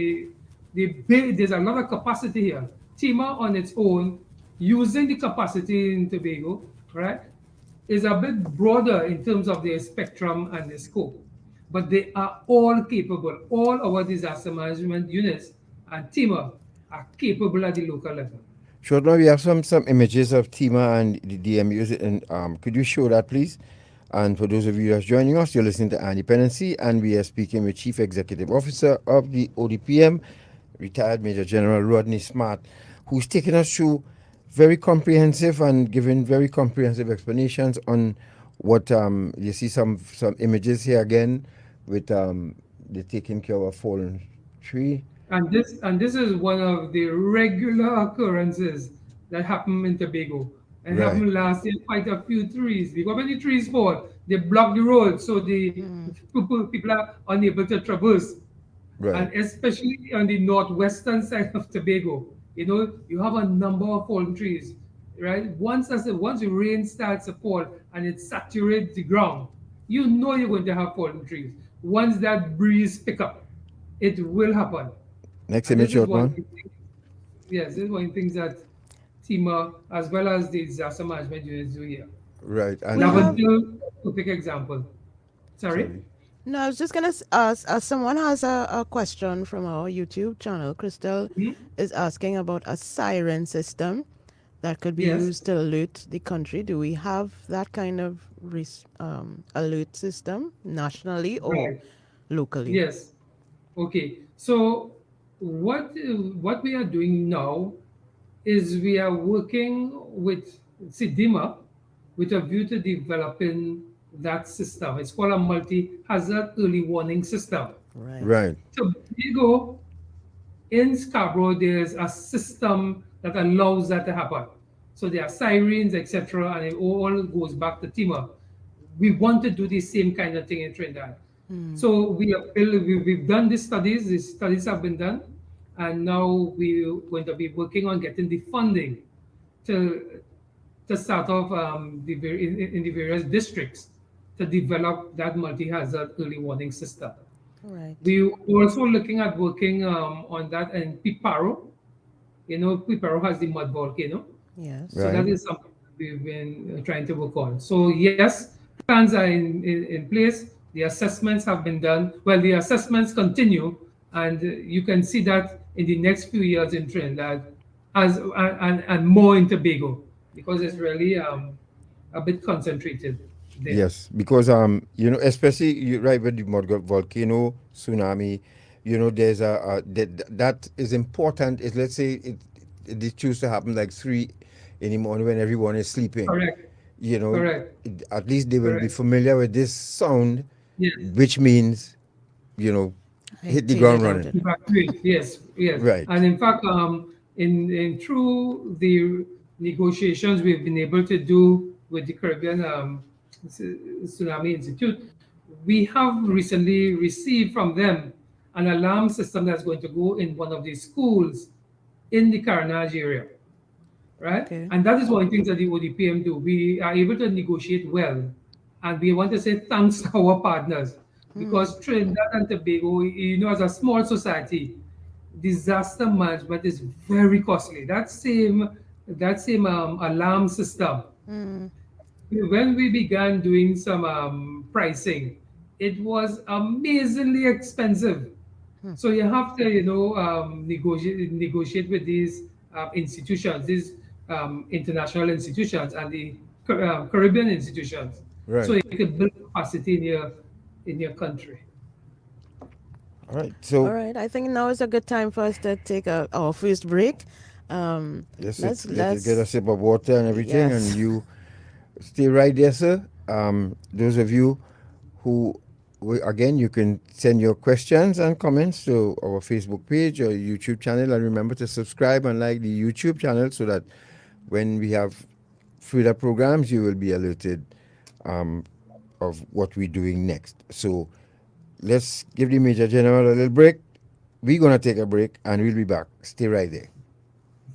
There's a lot of capacity here. TEMA on its own, using the capacity in Tobago, right, is a bit broader in terms of their spectrum and the scope. But they are all capable. All our disaster management units and TEMA are capable at the local level. Sure. Now we have some images of TEMA and the DMUs, and could you show that, please? And for those of you that's joining us, you're listening to Dependency, and we are speaking with Chief Executive Officer of the ODPM, retired Major General Rodney Smart, who's taken us through very comprehensive and giving very comprehensive explanations on what you see some images here again with the taking care of a fallen tree. And this is one of the regular occurrences that happen in Tobago. And happened last year, quite a few trees. Because when the trees fall, they block the road, so the people are unable to traverse. Right. And especially on the northwestern side of Tobago, you have a number of fallen trees, right? Once the rain starts to fall and it saturates the ground, you're going to have fallen trees. Once that breeze pick up, it will happen. Next image, one. Yes, this is one of the things that TEMA, as well as the disaster management units, do here. Right. And Lavendale, perfect example. Sorry? No, I was just gonna ask. Someone has a question from our YouTube channel. Crystal is asking about a siren system that could be Yes. used to alert the country. Do we have that kind of alert system nationally or Right. locally? Yes. Okay. So what we are doing now is we are working with SIDIMA with a view to developing that system. It's called a multi-hazard early warning system. Right. So Diego, in Scarborough, there's a system that allows that to happen. So there are sirens, etc., and it all goes back to TIMA. We want to do the same kind of thing in Trinidad. So we've done these studies have been done, and now we're going to be working on getting the funding to start off in the various districts to develop that multi-hazard early warning system. Right. We're also looking at working on that in Piparo. You know, Piparo has the mud volcano. Yes. So that is something we've been trying to work on. So yes, plans are in place. The assessments have been done. Well, the assessments continue, and you can see that in the next few years in Trinidad, and more in Tobago, because it's really a bit concentrated there. Yes, because especially you right with the volcano, tsunami, there's that is important. Is let's say it choose to happen like 3 in the morning when everyone is sleeping. Correct. Correct. At least they will be familiar with this sound, Yes. which means, hit the ground running. Yes. Right. And in fact, in through the negotiations we've been able to do with the Caribbean Tsunami Institute, we have recently received from them an alarm system that's going to go in one of the schools in the Carenage area, right? Okay. And that is one of the things that the ODPM do. We are able to negotiate well, and we want to say thanks to our partners, because Trinidad and Tobago, as a small society, disaster management is very costly. That same alarm system. When we began doing some pricing, it was amazingly expensive. So you have to, negotiate with these institutions, these international institutions, and the Caribbean institutions, Right. so you can build capacity in your country. All right. So All right. I think now is a good time for us to take our first break. let's Let's get a sip of water and everything, Yes. and you stay right there, sir. Those of you who, again, you can send your questions and comments to our Facebook page or YouTube channel, and remember to subscribe and like the YouTube channel so that when we have further programs, you will be alerted of what we're doing next. So let's give the Major General a little break. We're going to take a break, and we'll be back. Stay right there.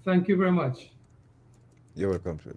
Thank you very much. You're welcome, sir.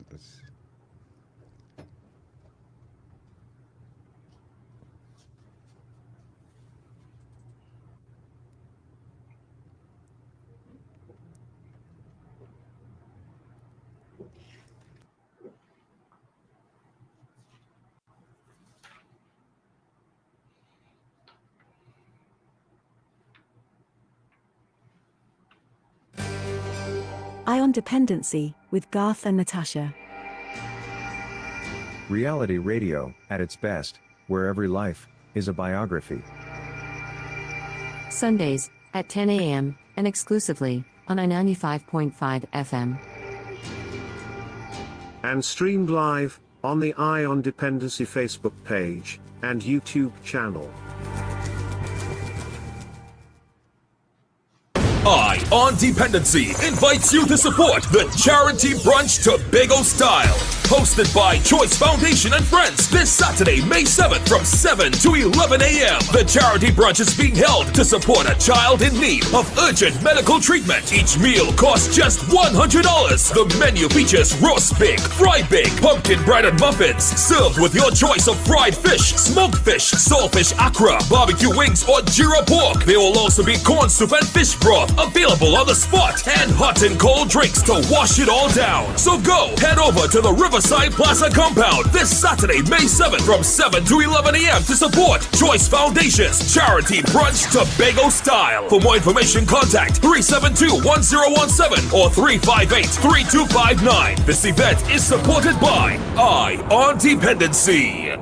Ion Dependency with Garth and Natasha. Reality radio, at its best, where every life is a biography. Sundays at 10 a.m. and exclusively on 95.5 FM. And streamed live on the Ion Dependency Facebook page and YouTube channel. I on Dependency invites you to support the Charity Brunch Tobago Style, hosted by Choice Foundation and Friends this Saturday, May 7th from 7 to 11 a.m. The Charity Brunch is being held to support a child in need of urgent medical treatment. Each meal costs just $100. The menu features roast pig, fried pig, pumpkin bread and muffins, served with your choice of fried fish, smoked fish, saltfish akra, barbecue wings, or gyro pork. There will also be corn soup and fish broth available on the spot, and hot and cold drinks to wash it all down. So go head over to the River Riverside Plaza compound this Saturday, May 7th from 7 to 11 a.m. to support Choice Foundation's charity brunch Tobago style. For more information, contact 372-1017 or 358-3259. This event is supported by on Dependency.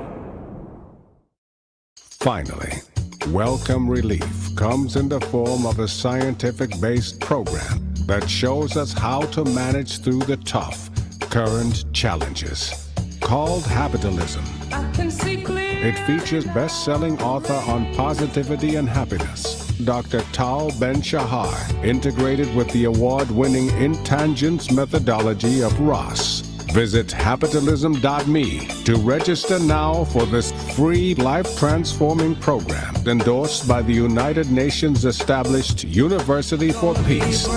Finally, Welcome Relief comes in the form of a scientific-based program that shows us how to manage through the tough, current challenges. Called Habitalism. It features best-selling author on positivity and happiness, Dr. Tal Ben-Shahar, integrated with the award-winning Intangence methodology of Ross. Visit habitalism.me to register now for this free life-transforming program endorsed by the United Nations established University for Peace.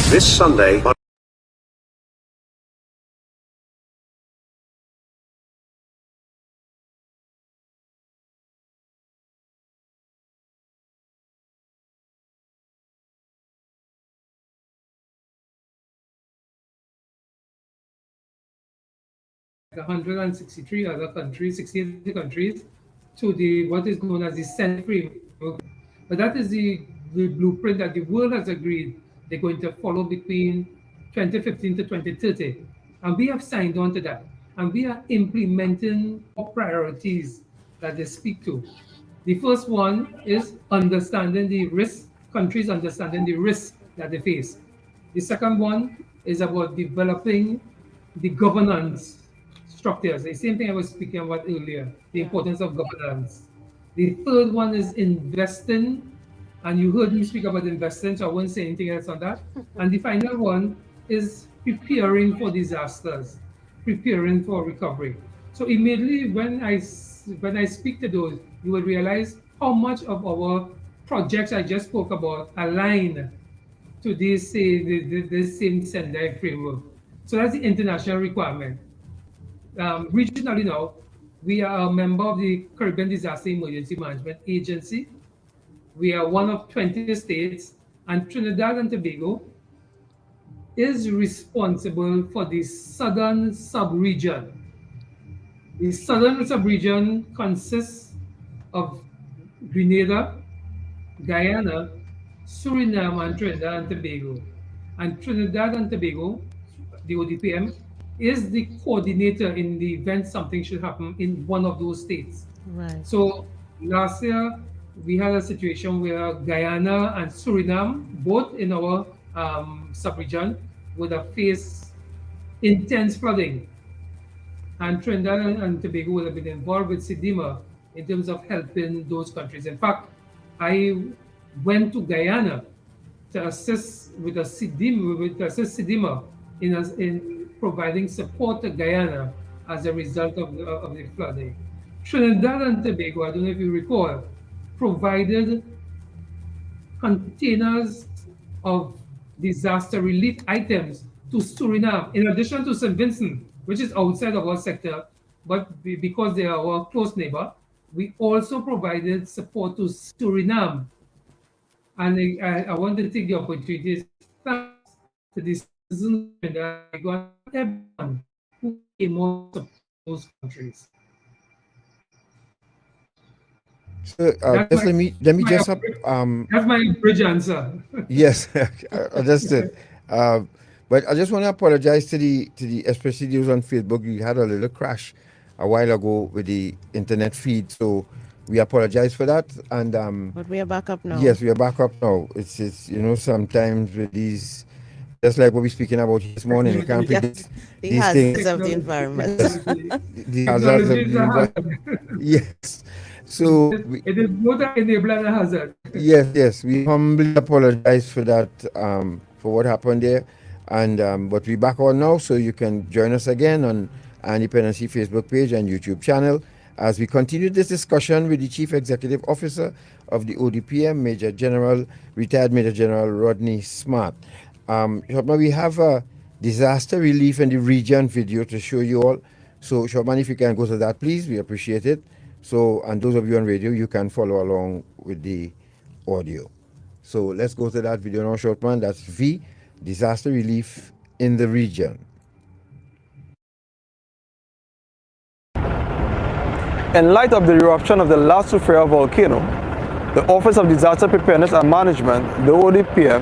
This Sunday on like 163 other countries, 68 countries, to the what is known as the Senate framework. But that is the blueprint that the world has agreed they're going to follow between 2015 to 2030. And we have signed on to that. And we are implementing priorities that they speak to. The first one is understanding the risk, countries understanding the risk that they face. The second one is about developing the governance structures. The same thing I was speaking about earlier, the importance of governance. The third one is investing, and you heard me speak about investing, so I won't say anything else on that. And the final one is preparing for disasters, preparing for recovery. So immediately when I speak to those, you will realize how much of our projects I just spoke about align to this same Sendai framework. So that's the international requirement. Regionally now, we are a member of the Caribbean Disaster Emergency Management Agency. We are one of 20 states, and Trinidad and Tobago is responsible for the southern sub-region. The southern sub-region consists of Grenada, Guyana, Suriname, and Trinidad and Tobago. And Trinidad and Tobago, the ODPM, is the coordinator in the event something should happen in one of those states. Right. So last year, we had a situation where Guyana and Suriname, both in our sub-region, would have faced intense flooding. And Trinidad and Tobago would have been involved with SIDIMA in terms of helping those countries. In fact, I went to Guyana to assist with SIDIMA in providing support to Guyana as a result of the flooding. Trinidad and Tobago, I don't know if you recall, provided containers of disaster relief items to Suriname, in addition to St. Vincent, which is outside of our sector, but because they are our close neighbor, we also provided support to Suriname. And I want to take the opportunity to thank to the citizens and everyone who came out of those countries. So just let me just that's my bridge answer. Yes, understood. But I just want to apologize to the especially those on Facebook. You had a little crash a while ago with the internet feed, so we apologize for that. And but we are back up now. Yes, we are back up now. It's sometimes with these, just like what we're speaking about this morning, you can't predict the these hazards things. of the environment. The hazards of the environment. Yes. So it is both an enabler and a hazard. Yes. We humbly apologize for that, for what happened there. And but we're back on now, so you can join us again on our Dependency Facebook page and YouTube channel as we continue this discussion with the Chief Executive Officer of the ODPM, retired Major General Rodney Smart. Shopman, we have a disaster relief in the region video to show you all. So Shopman, if you can go to that, please, we appreciate it. So, and those of you on radio, you can follow along with the audio. So let's go to that video now, Shopman. That's V, disaster relief in the region. In light of the eruption of the La Sufrera volcano, the Office of Disaster Preparedness and Management, the ODPM,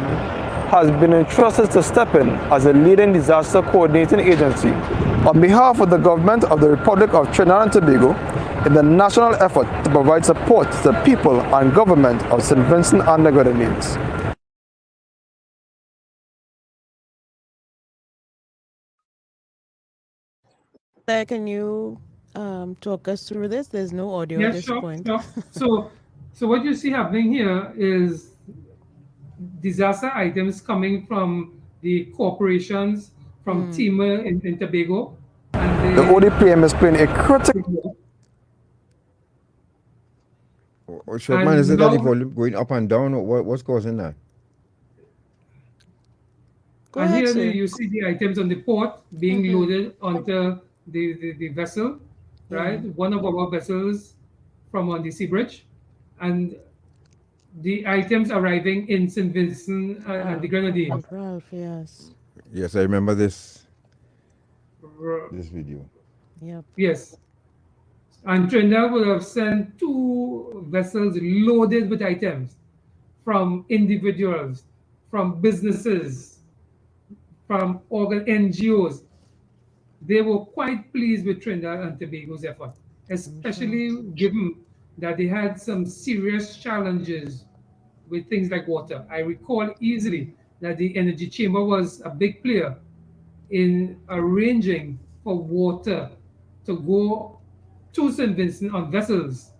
has been entrusted to step in as a leading disaster coordinating agency on behalf of the government of the Republic of Trinidad and Tobago in the national effort to provide support to the people and government of St. Vincent and the Grenadines. Can you talk us through this? There's no audio at this point. Sure. So what you see happening here is disaster items coming from the corporations, from TEMA in Tobago. And the ODPM is playing a critical... Shopman, is it that the volume going up and down, or what's causing that? Go and ahead, here sir. you see the items on the port being loaded onto the vessel, right? Yeah. One of our vessels from on the sea bridge, and the items arriving in St. Vincent and the Grenadines. St. Ralph, yes. Yes, I remember this video. Yep. Yes. And Trinidad would have sent 2 vessels loaded with items from individuals, from businesses, from NGOs. They were quite pleased with Trinidad and Tobago's effort, especially given that they had some serious challenges with things like water. I recall easily that the Energy Chamber was a big player in arranging for water to go to St. Vincent on vessels.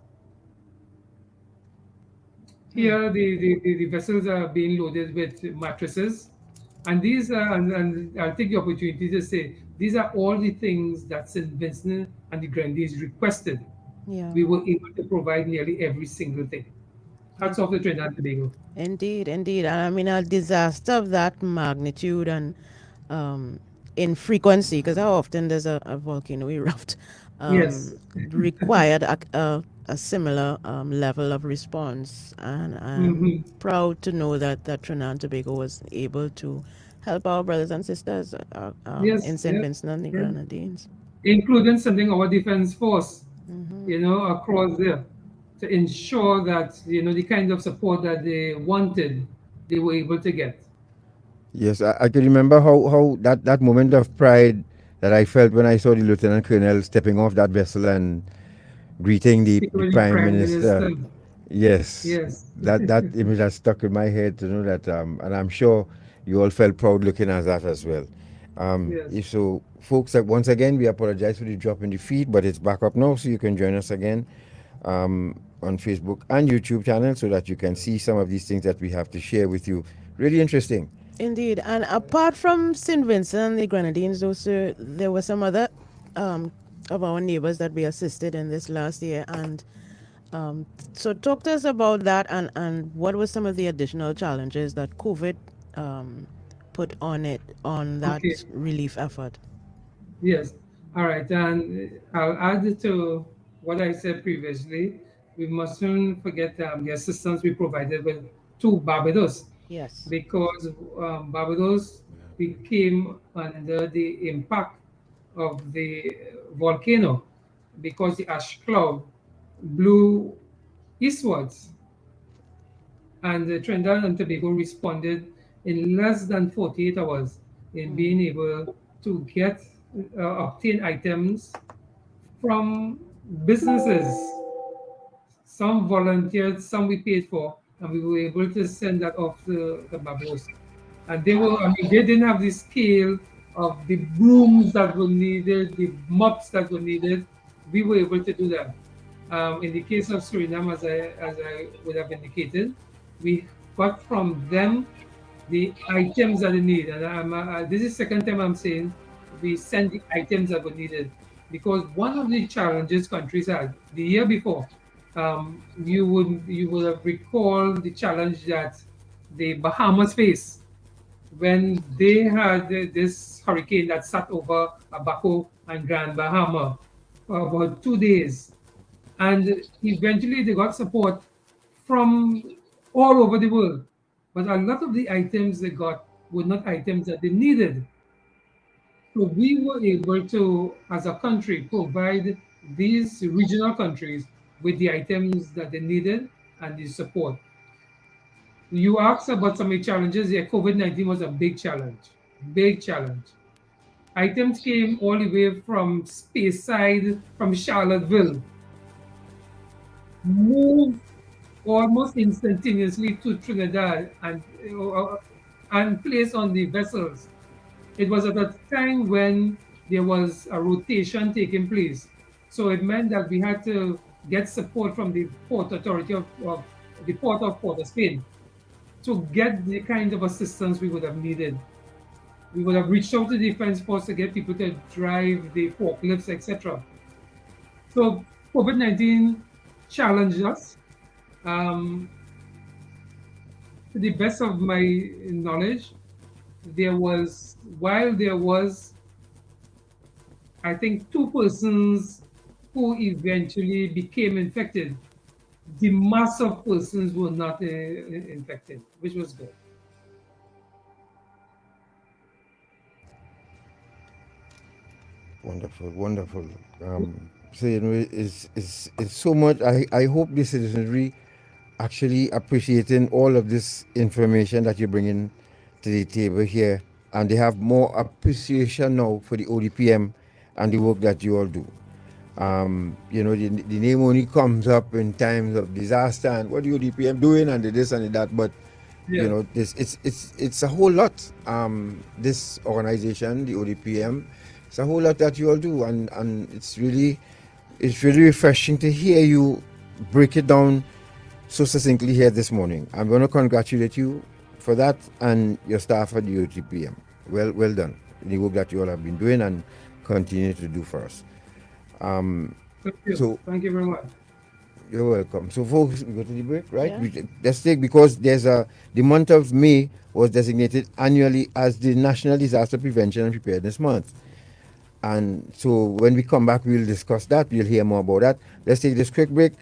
Here, the vessels are being loaded with mattresses. And these are, and I'll take the opportunity to say, these are all the things that St. Vincent and the Grenadines requested. Yeah. We were able to provide nearly every single thing. Hats off to Trinidad and Tobago. Indeed, indeed. And I mean, a disaster of that magnitude and in frequency, because how often does a volcano erupt, Yes. required a similar level of response. And I'm proud to know that Trinidad and Tobago was able to help our brothers and sisters Yes, in St. yes, Vincent and the yes. Grenadines. Including sending our defense force, across there to ensure that, the kind of support that they wanted, they were able to get. Yes, I can remember how that moment of pride that I felt when I saw the Lieutenant Colonel stepping off that vessel and greeting the Prime Minister. Yes. Yes. That image has stuck in my head to know that, and I'm sure you all felt proud looking at that as well. Yes. If so, folks, once again, we apologize for the drop in the feed, but it's back up now, so you can join us again on Facebook and YouTube channel so that you can see some of these things that we have to share with you. Really interesting. Indeed. And apart from St. Vincent and the Grenadines, though, sir, there were some other of our neighbors that we assisted in this last year. And so talk to us about that and what were some of the additional challenges that COVID put on that relief effort? Yes. All right. And I'll add to what I said previously. We mustn't forget the assistance we provided to Barbados. Yes. Because Barbados became under the impact of the volcano because the ash cloud blew eastwards. And Trinidad and Tobago responded in less than 48 hours in being able to obtain items from businesses. Some volunteered, some we paid for, and we were able to send that off to Barbados. And they didn't have the scale of the brooms that were needed, the mops that were needed. We were able to do that. In the case of Suriname, as I would have indicated, we got from them the items that they need. And this is the second time I'm saying we send the items that were needed, because one of the challenges countries had the year before, you would have recalled the challenge that the Bahamas faced when they had this hurricane that sat over Abaco and Grand Bahama for about 2 days. And eventually they got support from all over the world. But a lot of the items they got were not items that they needed. So we were able to, as a country, provide these regional countries with the items that they needed and the support. You asked about some of the challenges. Yeah, COVID-19 was a big challenge, big challenge. Items came all the way from Speyside, from Charlottesville, moved almost instantaneously to Trinidad and placed on the vessels. It was at a time when there was a rotation taking place. So it meant that we had to get support from the Port Authority of the Port of Port of Spain to get the kind of assistance we would have needed. We would have reached out to the Defense Force to get people to drive the forklifts, etc. So COVID-19 challenged us. To the best of my knowledge, while there was, I think, 2 persons who eventually became infected, the mass of persons were not infected, which was good. Wonderful, wonderful. So it's so much. I hope the citizenry actually appreciating all of this information that you're bringing to the table here, and they have more appreciation now for the ODPM and the work that you all do. The name only comes up in times of disaster and what the ODPM doing and the this and the that, but it's a whole lot. This organization, the ODPM, it's a whole lot that you all do, and it's really refreshing to hear you break it down so succinctly here this morning. I'm going to congratulate you for that and your staff at the ODPM. Well done. The work that you all have been doing and continue to do for us. Thank you. Thank you very much. You're welcome. So folks, we go to the break, right? Yeah. Let's take, because the month of May was designated annually as the National Disaster Prevention and Preparedness Month. And so when we come back, we'll discuss that. We'll hear more about that. Let's take this quick break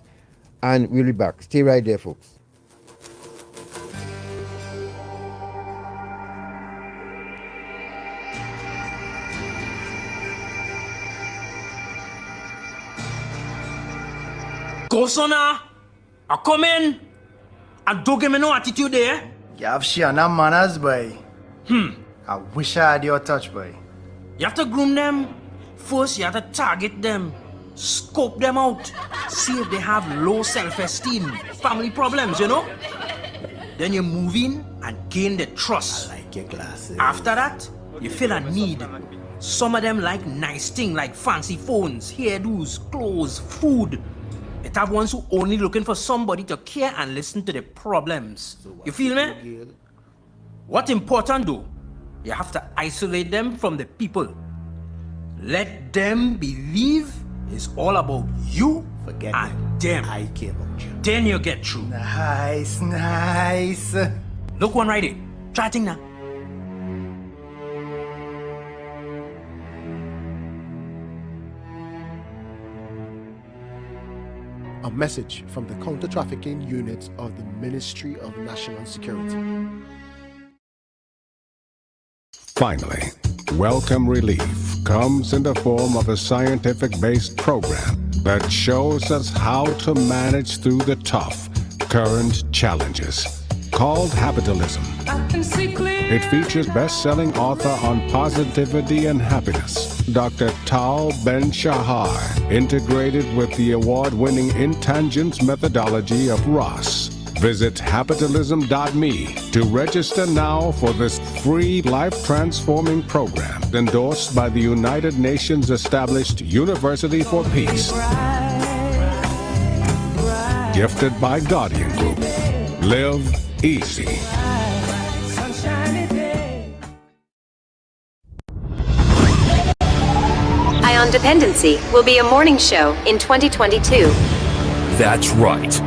and we'll be back. Stay right there, folks. Go, sona. I come in and don't give me no attitude there. You have Shiana manners, boy. I wish I had your touch, boy. You have to groom them. First, you have to target them. Scope them out. See if they have low self-esteem, family problems, Then you move in and gain the trust. I like your glasses. After that, you feel a need. Some of them like nice things like fancy phones, hairdos, clothes, food. It have ones who only looking for somebody to care and listen to their problems. You feel me? What's important though, you have to isolate them from the people. Let them believe it's all about you and them. I care about you. Then you get through. Nice. Look one right there. Try thing now. A message from the counter-trafficking unit of the Ministry of National Security. Finally, Welcome Relief comes in the form of a scientific-based program that shows us how to manage through the tough, current challenges. Called Habitalism. It features best-selling author on positivity and happiness, Dr. Tal Ben-Shahar, integrated with the award-winning Intangents methodology of Ross. Visit habitalism.me to register now for this free life-transforming program endorsed by the United Nations established University for Peace. Gifted by Guardian Group. Live easy. On Dependency will be a morning show in 2022. That's right.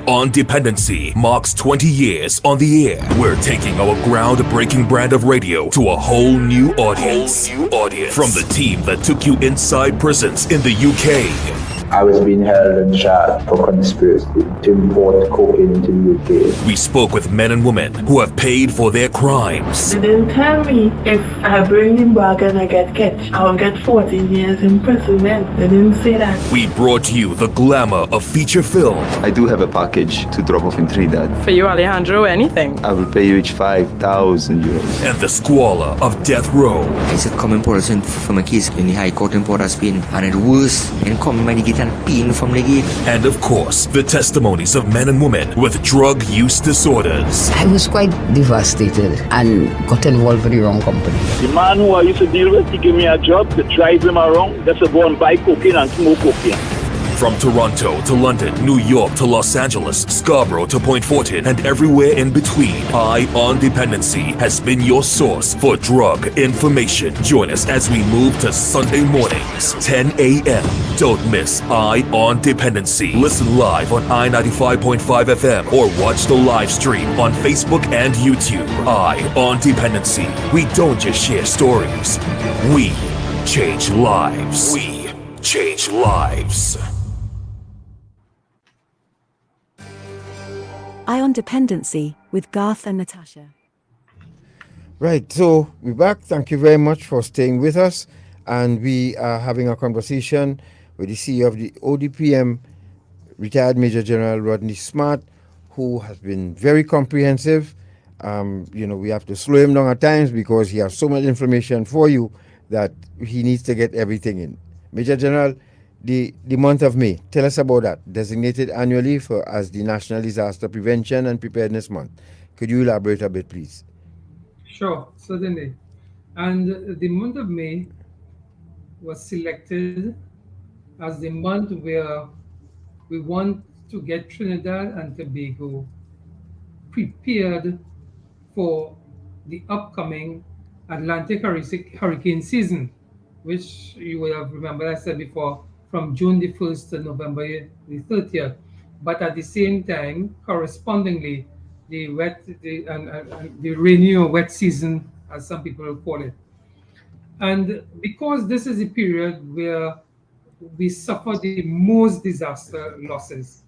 On Dependency marks 20 years on the air. We're taking our groundbreaking brand of radio to a whole new audience. From the team that took you inside prisons in the UK. I was being held and charged for conspiracy to import cocaine into the UK. We spoke with men and women who have paid for their crimes. They didn't tell me if I bring him back and I get catch, I'll get 14 years imprisonment. They didn't say that. We brought you the glamour of feature film. I do have a package to drop off in Trinidad. For you, Alejandro, anything. I will pay you each 5,000 euros. And the squalor of death row. It's a common person from a case in the High Court in Port of Spain, and it was in common when you get from the gate. And of course, the testimonies of men and women with drug use disorders. I was quite devastated and got involved with the wrong company. The man who I used to deal with, he gave me a job to drive him around. Just to go and buy cocaine and smoke cocaine. From Toronto to London, New York to Los Angeles, Scarborough to Point Fortin, and everywhere in between, Eye on Dependency has been your source for drug information. Join us as we move to Sunday mornings, 10 a.m. Don't miss Eye on Dependency. Listen live on I-95.5 FM or watch the live stream on Facebook and YouTube. Eye on Dependency. We don't just share stories. We change lives. We change lives. Eye on Dependency with Garth and Natasha. Right, so we're back. Thank you very much for staying with us. And we are having a conversation with the CEO of the ODPM, retired Major General Rodney Smart, who has been very comprehensive. We have to slow him down at times because he has so much information for you that he needs to get everything in. Major General, the month of May, tell us about that, designated annually as the National Disaster Prevention and Preparedness Month. Could you elaborate a bit, please? Sure, certainly. And the month of May was selected as the month where we want to get Trinidad and Tobago prepared for the upcoming Atlantic hurricane season, which you will have remembered I said before, from June the 1st to November the 30th. But at the same time, correspondingly, the rainy or wet season, as some people call it. And because this is a period where we suffer the most disaster losses,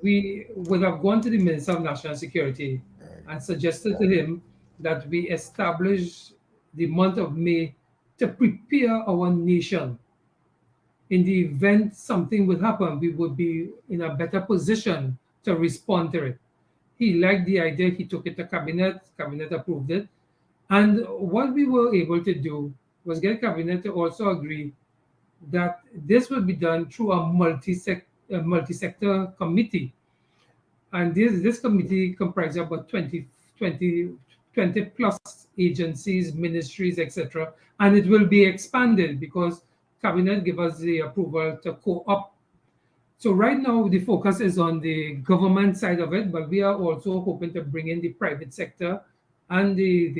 we would have gone to the Minister of National Security and suggested to him that we establish the month of May to prepare our nation. In the event something would happen, we would be in a better position to respond to it. He liked the idea, he took it to cabinet approved it. And what we were able to do was get cabinet to also agree that this would be done through a multi-sector committee. And this committee comprises about 20 plus agencies, ministries, etc. And it will be expanded because cabinet gave us the approval to co-op. So right now the focus is on the government side of it, but we are also hoping to bring in the private sector and the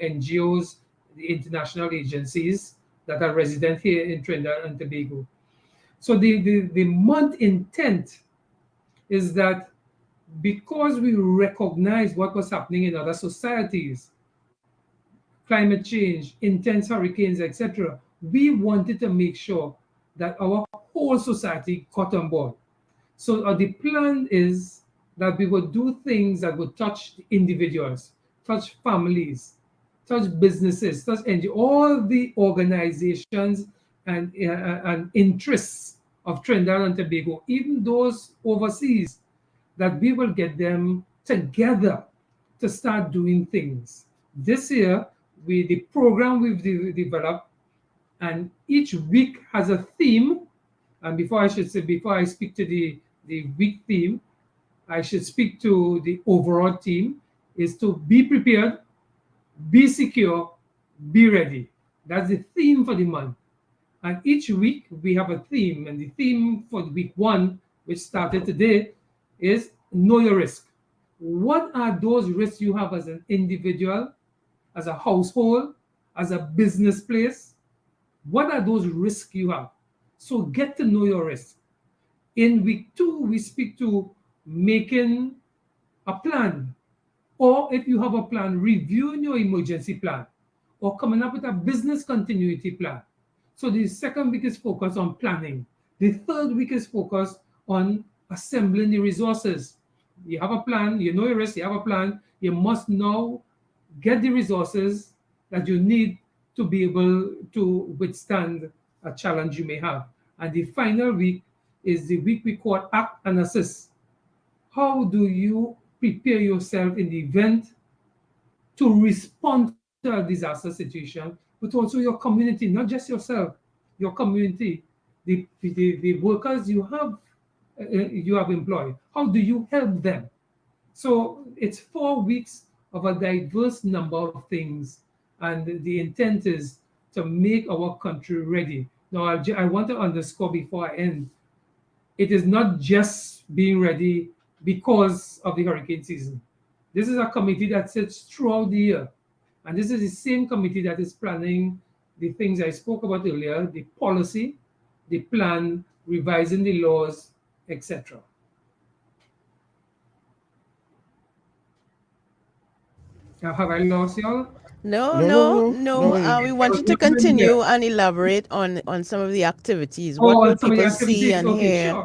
NGOs, the international agencies that are resident here in Trinidad and Tobago. So the month intent is that because we recognize what was happening in other societies, climate change, intense hurricanes, etc., we wanted to make sure that our whole society got on board. So the plan is that we would do things that would touch individuals, touch families, touch businesses, touch all the organizations and interests of Trinidad and Tobago, even those overseas, that we will get them together to start doing things. This year, the program we've developed, and each week has a theme. And before I speak to the week theme, I should speak to the overall theme, is to be prepared, be secure, be ready. That's the theme for the month. And each week we have a theme, and the theme for week 1, which started today, is know your risk. What are those risks you have as an individual, as a household, as a business place? What are those risks you have? So get to know your risk. In week 2, we speak to making a plan. Or if you have a plan, reviewing your emergency plan, or coming up with a business continuity plan. So the second week is focused on planning. The third week is focused on assembling the resources. You have a plan, you know your risk, you have a plan, you must now get the resources that you need to be able to withstand a challenge you may have. And the final week is the week we call Act and Assist. How do you prepare yourself in the event to respond to a disaster situation, but also your community, not just yourself, your community, the workers you have employed. How do you help them? So it's 4 weeks of a diverse number of things, and the intent is to make our country ready. Now, I want to underscore before I end, it is not just being ready because of the hurricane season. This is a committee that sits throughout the year. And this is the same committee that is planning the things I spoke about earlier, the policy, the plan, revising the laws, etc. Have I lost y'all? No. We want you to continue and elaborate on some of the activities. What will people see and hear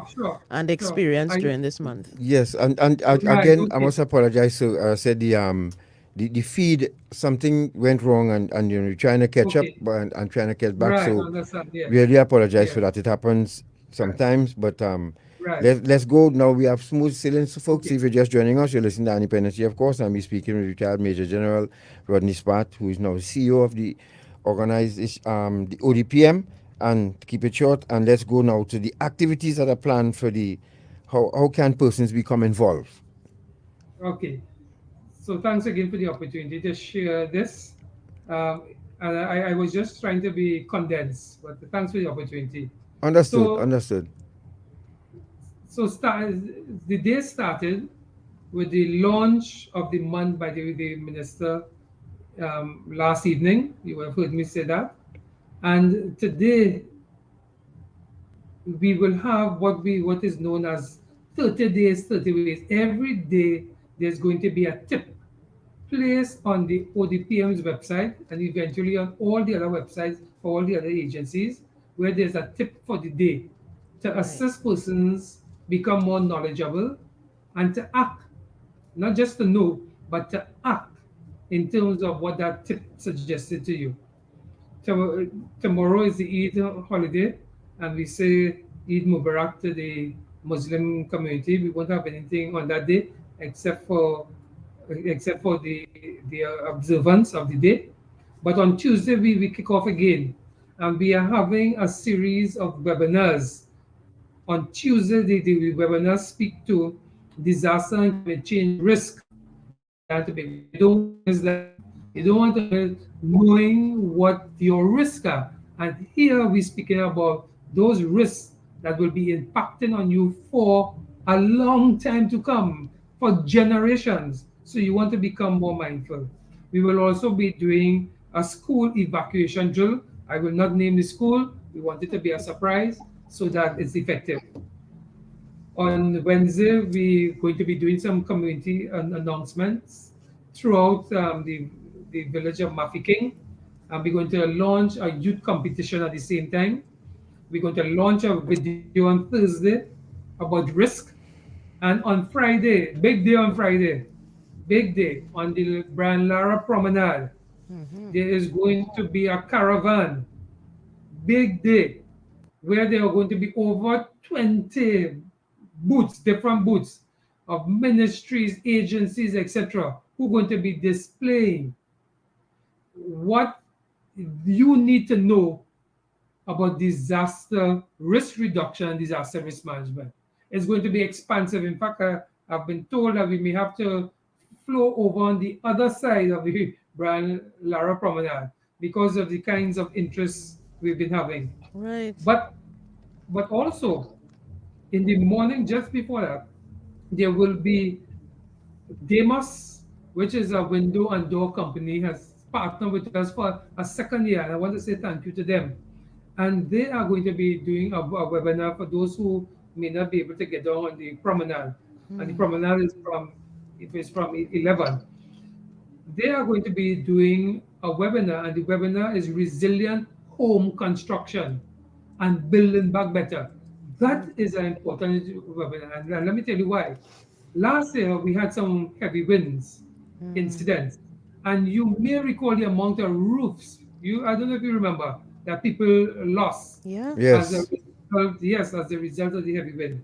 and experience during this month? Yes, and again, I must apologize. So I said the feed, something went wrong, and you know, you're trying to catch up and trying to get back. Right, so understand, yeah. really apologize for that. It happens sometimes, but let's go now. We have smooth sailing, so folks. If you're just joining us, you're listening to Dependency, of course, and we're speaking with retired Major General Rodney Smart, who is now CEO of the organized the ODPM. And to keep it short, and let's go now to the activities that are planned for the how can persons become involved. Okay, so thanks again for the opportunity to share this. And I was just trying to be condensed, but thanks for the opportunity. Understood. So the day started with the launch of the month by the minister last evening. You have heard me say that. And today we will have what is known as 30 days, 30 ways. Every day there's going to be a tip placed on the ODPM's website and eventually on all the other websites for all the other agencies, where there's a tip for the day to assist persons become more knowledgeable and to act, not just to know, but to act in terms of what that tip suggested to you. Tomorrow is the Eid holiday, and we say Eid Mubarak to the Muslim community. We won't have anything on that day except for the observance of the day. But on Tuesday we kick off again, and we are having a series of webinars. On Tuesday, the webinars speak to disaster and climate change risk. You don't want to knowing what your risks are. And here we're speaking about those risks that will be impacting on you for a long time to come, for generations. So you want to become more mindful. We will also be doing a school evacuation drill. I will not name the school. We want it to be a surprise so that it's effective. On Wednesday, we're going to be doing some community announcements throughout the village of Mafiking. And we're going to launch a youth competition at the same time. We're going to launch a video on Thursday about risk. And on Friday, big day on Friday, big day on the Brian Lara Promenade, there is going to be a caravan, big day, where there are going to be over 20 booths, different booths of ministries, agencies, etc., who are going to be displaying what you need to know about disaster risk reduction and disaster risk management. It's going to be expansive. In fact, I've been told that we may have to flow over on the other side of the Brian Lara Promenade because of the kinds of interests we've been having. Right. But also, in the morning just before that, there will be Demos, which is a window and door company, has partnered with us for a second year. And I want to say thank you to them. And they are going to be doing a webinar for those who may not be able to get down on the promenade. And the promenade is from 11. They are going to be doing a webinar, and the webinar is resilient home construction and building back better. That is an important webinar, and let me tell you why. Last year, we had some heavy winds incidents, and you may recall the amount of roofs, I don't know if you remember, that people lost. Yeah. Yes. As a result of the heavy wind.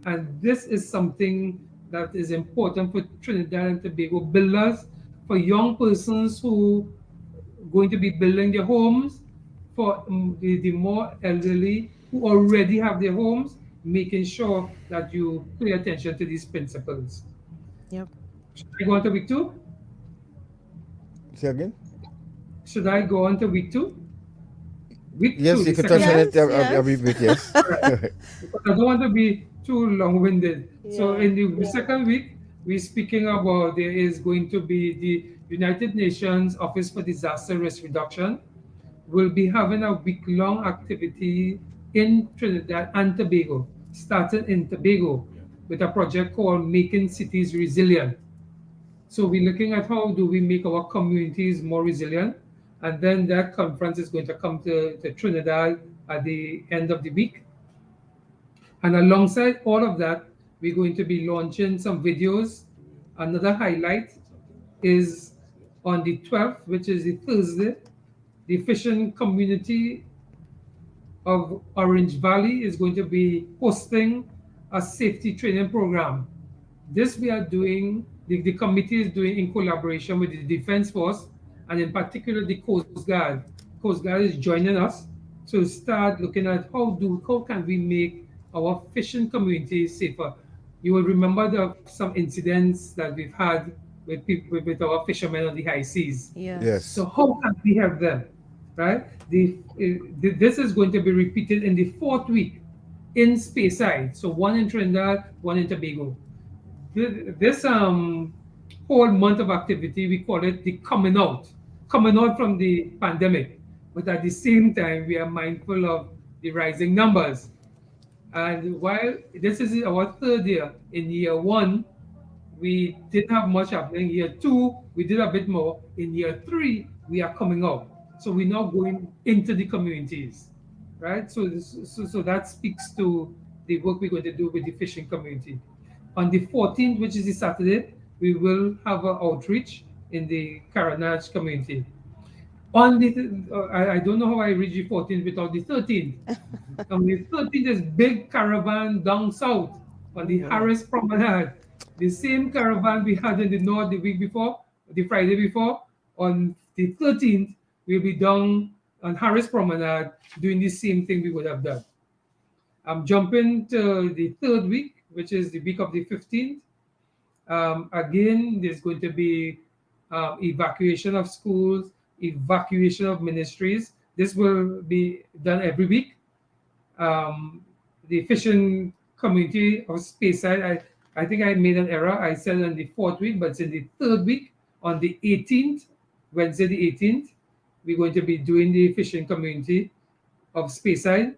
And this is something that is important for Trinidad and Tobago builders, for young persons who are going to be building their homes, for the more elderly who already have their homes, making sure that you pay attention to these principles. Yep. Should I go on to week 2? Say again? Should I go on to week 2? week Yes, two, you the could touch on second it every bit, yes. Correct. Because I don't want to be too long-winded. So in the second week, we're speaking about there is going to be the United Nations Office for Disaster Risk Reduction. We'll be having a week-long activity in Trinidad and Tobago, started in Tobago with a project called Making Cities Resilient. So we're looking at how do we make our communities more resilient. And then that conference is going to come to Trinidad at the end of the week. And alongside all of that, we're going to be launching some videos. Another highlight is on the 12th, which is the Thursday, the fishing community of Orange Valley is going to be hosting a safety training program. This we are doing, the committee is doing in collaboration with the Defense Force and in particular the Coast Guard. Coast Guard is joining us to start looking at how can we make our fishing community safer. You will remember some incidents that we've had with people, with our fishermen on the high seas. Yes. So how can we help them, right? This is going to be repeated in the 4th week in Speyside. So one in Trinidad, one in Tobago. This whole month of activity, we call it the coming out from the pandemic. But at the same time, we are mindful of the rising numbers. And while this is our 3rd year, in year 1, we didn't have much happening. Year 2, we did a bit more. In year 3, we are coming out. So we're now going into the communities, right? So that speaks to the work we're going to do with the fishing community. On the 14th, which is the Saturday, we will have an outreach in the Caranage community. On the, I don't know how I reach the 14th without the 13th. On the 13th is big caravan down south on the Harris Promenade. The same caravan we had in the north the week before, the Friday before. On the 13th, we'll be down on Harris Promenade doing the same thing we would have done. I'm jumping to the 3rd week, which is the week of the 15th. Again, there's going to be evacuation of schools, evacuation of ministries. This will be done every week. The fishing community of Speyside, I think I made an error. I said on the 4th week, but it's in the 3rd week. On the 18th, Wednesday the 18th, we're going to be doing the fishing community of Speyside.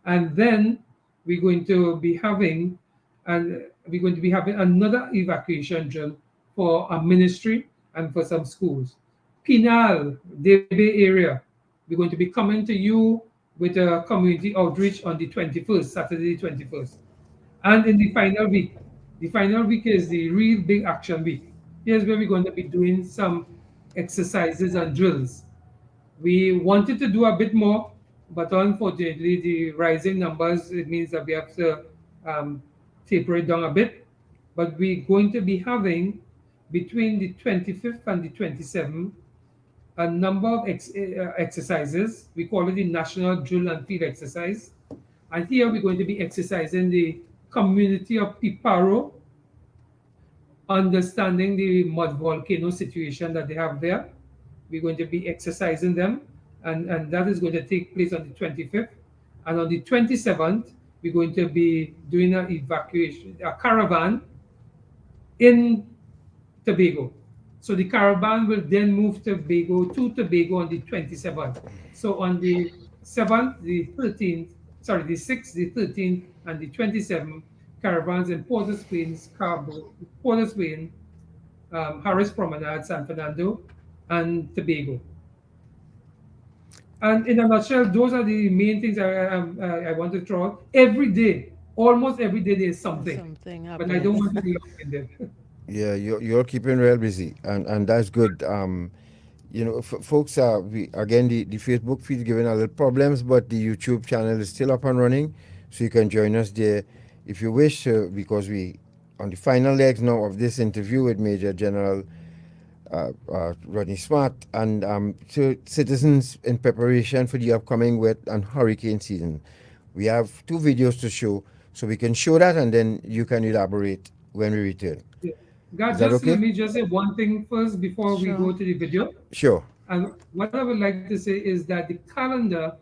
And then we're going to be having another evacuation drill for a ministry and for some schools. Penal, Debe area, we're going to be coming to you with a community outreach on the 21st, Saturday 21st. And in the final week is the real big action week. Here's where we're going to be doing some exercises and drills. We wanted to do a bit more, but unfortunately, the rising numbers, it means that we have to taper it down a bit. But we're going to be having, between the 25th and the 27th, a number of exercises. We call it the National Drill and Field Exercise. And here we're going to be exercising the community of Piparo, understanding the mud volcano situation that they have there. We're going to be exercising them, and that is going to take place on the 25th. And on the 27th, we're going to be doing an evacuation, a caravan in Tobago. So the caravan will then move to Tobago on the 27th. So on the 7th, the 13th, sorry, the 6th, the 13th, and the 27th, caravans in Port of Spain, Harris Promenade, San Fernando, and Tobago. And in a nutshell, those are the main things I want to throw out. Every day, almost every day, there's something but I don't want to be long-winded. Yeah, you're keeping real busy, and that's good. You know, folks, the Facebook feed is giving a little problems, but the YouTube channel is still up and running, so you can join us there if you wish, because we on the final legs now of this interview with Major General Rodney Smart, and to citizens in preparation for the upcoming wet and hurricane season. We have 2 videos to show, so we can show that, and then you can elaborate when we return. Yeah. God, Is that just okay? let me just say one thing first before we go to the video. Sure. And what I would like to say is that the calendar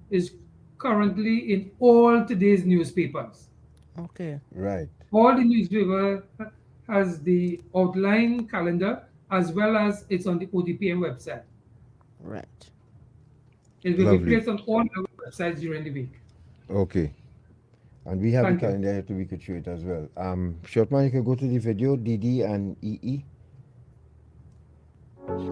is currently in all today's newspapers. Okay. Right. All the newspaper has the outline calendar as well as it's on the ODPM website. Right. It will be Lovely. placed on all our websites during the week. Okay. And we have Thank the you. calendar here to we could show it as well. Shortman, you can go to the video, DD and EE.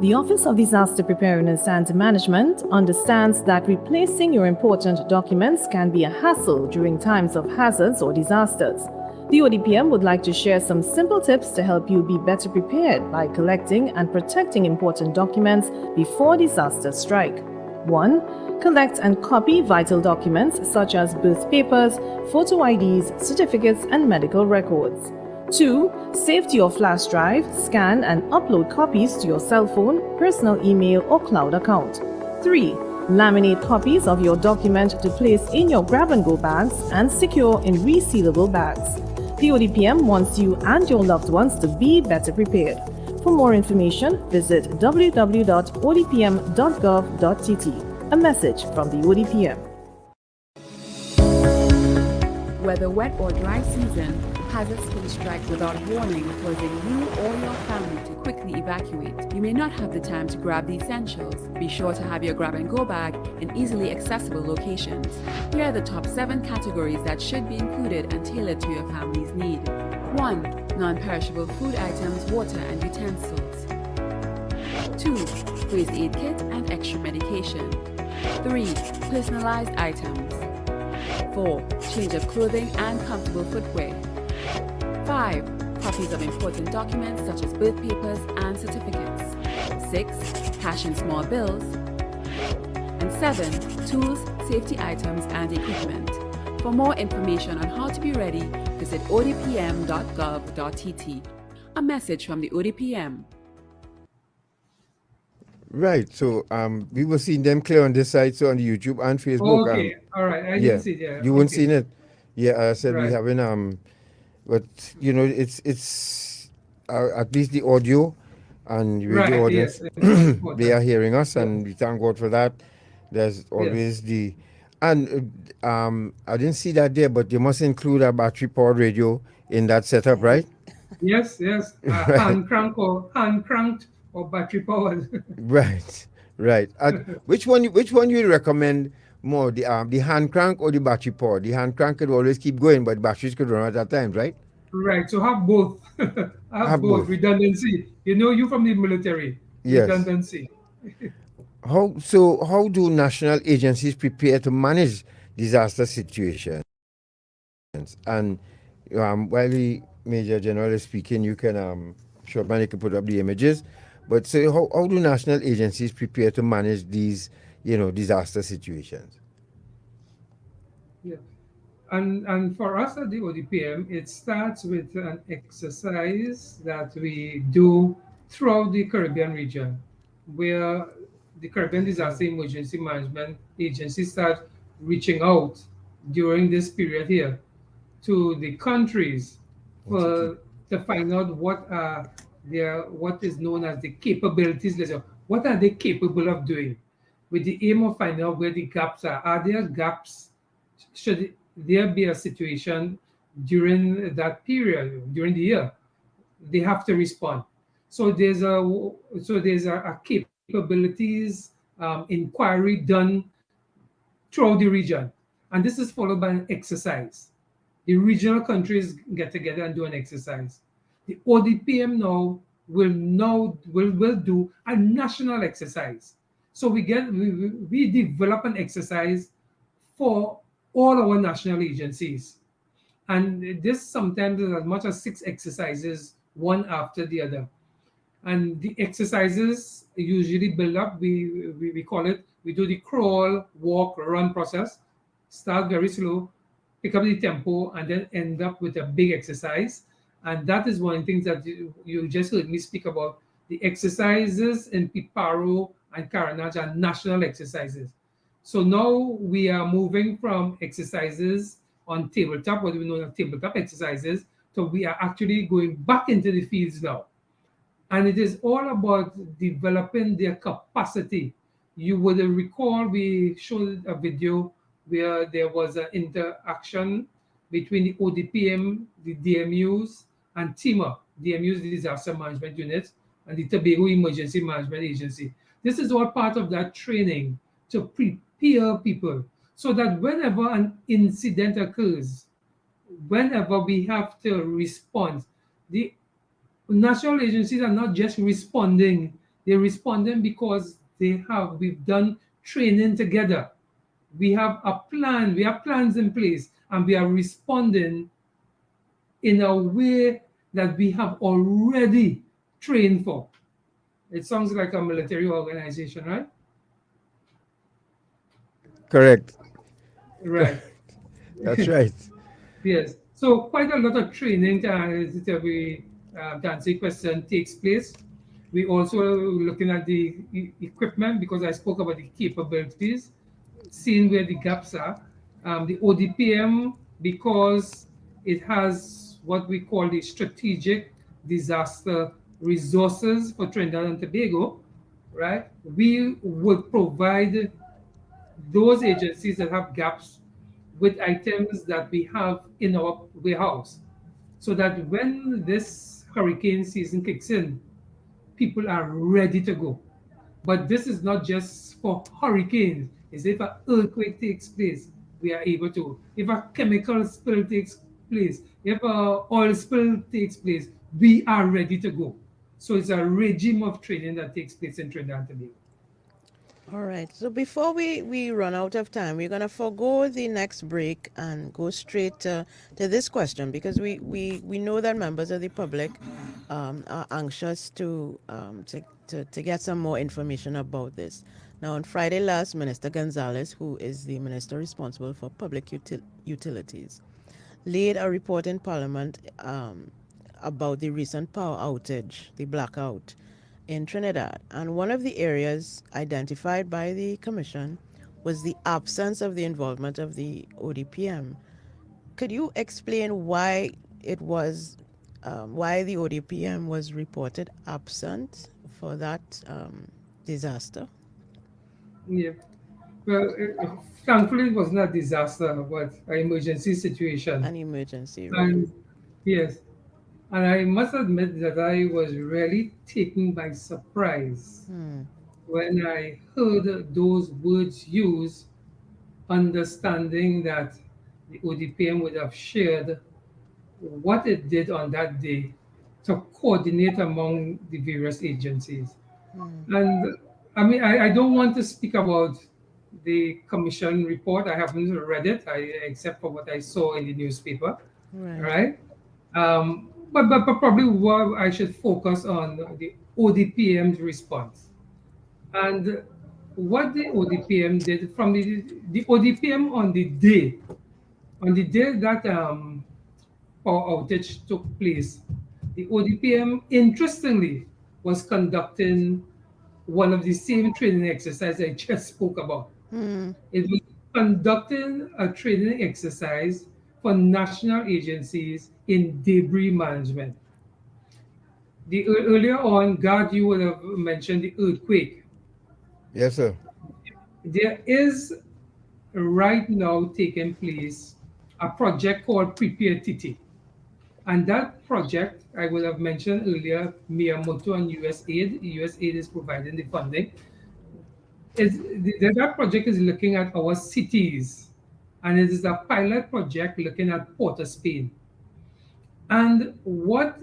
The Office of Disaster Preparedness and Management understands that replacing your important documents can be a hassle during times of hazards or disasters. The ODPM would like to share some simple tips to help you be better prepared by collecting and protecting important documents before disasters strike. 1. Collect and copy vital documents such as birth papers, photo IDs, certificates, and medical records. 2. Save to your flash drive, scan and upload copies to your cell phone, personal email, or cloud account. 3. Laminate copies of your document to place in your grab-and-go bags and secure in resealable bags. The ODPM wants you and your loved ones to be better prepared. For more information, visit www.odpm.gov.tt. A message from the ODPM. Whether wet or dry season, hazards can strike without warning, causing you or your family to quickly evacuate. You may not have the time to grab the essentials. Be sure to have your grab-and-go bag in easily accessible locations. Here are the top 7 categories that should be included and tailored to your family's need. 1. Non-perishable food items, water and utensils. 2. First aid kit and extra medication. 3. Personalized items. 4. Change of clothing and comfortable footwear. 5. Copies of important documents such as birth papers and certificates. 6. Cash and small bills. And 7. Tools, safety items, and equipment. For more information on how to be ready, visit odpm.gov.tt. A message from the ODPM. Right. So we were seeing them clear on this side, so on the YouTube and Facebook. Okay. All right. I didn't see it. Yeah. You weren't Okay. seeing it. Yeah, I said Right. we having but you know it's at least the audio and the radio Right, audience yes, it's important. they are hearing us, and we thank God for that. There's always the and I didn't see that there, but you must include a battery powered radio in that setup, right? Yes. Right. Hand cranked or battery powered. Right. Which one you recommend more, the hand crank or the battery power? The hand crank could always keep going, but batteries could run out at times, right? Right. So have both. have both. Redundancy. You know, you from the military. Yes. Redundancy. How do national agencies prepare to manage disaster situations? And while the Major General is speaking, you can Shortman, you can put up the images. But so how do national agencies prepare to manage these, disaster situations? Yeah. And for us at the ODPM, it starts with an exercise that we do throughout the Caribbean region, where the Caribbean Disaster Emergency Management Agency start reaching out during this period here to the countries to find out what is known as the capabilities list. What are they capable of doing, with the aim of finding out where the gaps are. Are there gaps? Should there be a situation during that period, during the year? They have to respond. So there's a capabilities inquiry done throughout the region, and this is followed by an exercise. The regional countries get together and do an exercise. The ODPM will do a national exercise. So we develop an exercise for all our national agencies, and this sometimes is as much as 6 exercises, one after the other. And the exercises usually build up. We call it. We do the crawl, walk, run process. Start very slow, pick up the tempo, and then end up with a big exercise. And that is one of the things that you just heard me speak about. The exercises in Piparo and Caranage are national exercises. So now we are moving from exercises on tabletop, what we know as tabletop exercises, so we are actually going back into the fields now. And it is all about developing their capacity You would recall we showed a video where there was an interaction between the ODPM, the DMUs, and TIMA, DMU's Disaster Management Unit, and the Tobago Emergency Management Agency. This is all part of that training to prepare people so that whenever an incident occurs, whenever we have to respond, the national agencies are not just responding, they're responding because we've done training together. We have a plan, we have plans in place, and we are responding in a way that we have already trained for. It sounds like a military organization, right? Correct. Right. That's right. Yes. So quite a lot of training to answer your question takes place. We also looking at the equipment because I spoke about the capabilities, seeing where the gaps are. The ODPM, because it has what we call the strategic disaster resources for Trinidad and Tobago, right? We would provide those agencies that have gaps with items that we have in our warehouse, so that when this hurricane season kicks in, people are ready to go. But this is not just for hurricanes. It's if an earthquake takes place, we are able to. If a chemical spill takes place, if an oil spill takes place, we are ready to go. So it's a regime of training that takes place in Trinidad and Tobago. All right. So before we run out of time, we're going to forego the next break and go straight to this question, because we know that members of the public are anxious to get some more information about this. Now, on Friday last, Minister Gonzalez, who is the minister responsible for public utilities, laid a report in Parliament about the recent power outage, the blackout in Trinidad. And one of the areas identified by the Commission was the absence of the involvement of the ODPM. Could you explain why it was, why the ODPM was reported absent for that disaster? Yeah. Well, thankfully it was not a disaster, but an emergency situation. An emergency, right? And yes. And I must admit that I was really taken by surprise when I heard those words used, understanding that the ODPM would have shared what it did on that day to coordinate among the various agencies. And I mean, I don't want to speak about the Commission report. I haven't read it, except for what I saw in the newspaper, right? But probably what I should focus on the ODPM's response. And what the ODPM did from the ODPM on the day that power outage took place, the ODPM, interestingly, was conducting one of the same training exercises I just spoke about. It was conducting a training exercise for national agencies in debris management. Earlier on, God, you would have mentioned the earthquake. Yes, sir. There is right now taking place a project called Preparedness. And that project, I would have mentioned earlier, Miyamoto and USAID. USAID is providing the funding. That project is looking at our cities, and it is a pilot project looking at Port of Spain. And what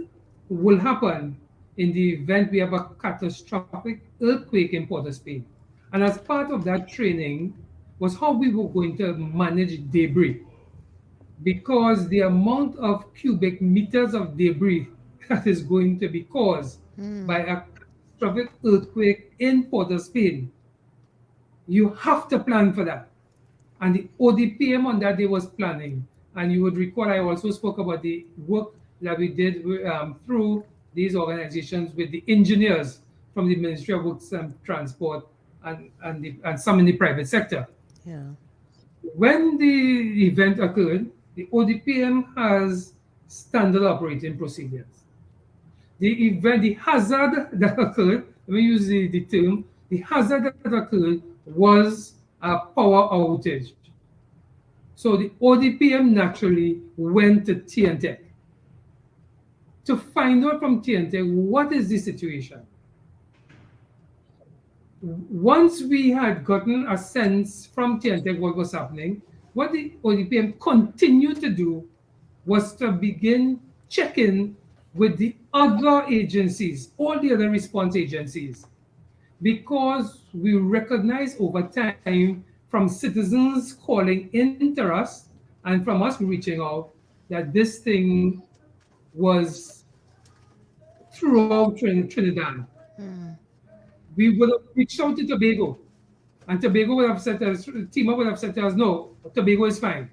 will happen in the event we have a catastrophic earthquake in Port of Spain? And as part of that training was how we were going to manage debris, because the amount of cubic meters of debris that is going to be caused by a catastrophic earthquake in Port of Spain, you have to plan for that. And the ODPM on that day was planning. And you would recall I also spoke about the work that we did through these organizations with the engineers from the Ministry of Works and Transport and some in the private sector. Yeah. When the event occurred, the ODPM has standard operating procedures. The hazard that occurred, let me use the term, the hazard that occurred was a power outage. So the ODPM naturally went to TNTech to find out from TNTech what is the situation. Once we had gotten a sense from TNTech what was happening, what the ODPM continued to do was to begin checking with the other agencies, all the other response agencies, because we recognize over time from citizens calling in to us and from us reaching out that this thing was throughout Trinidad. We would have reached out to Tobago, and Tobago would have said to us, TIMA would have said to us, no, Tobago is fine.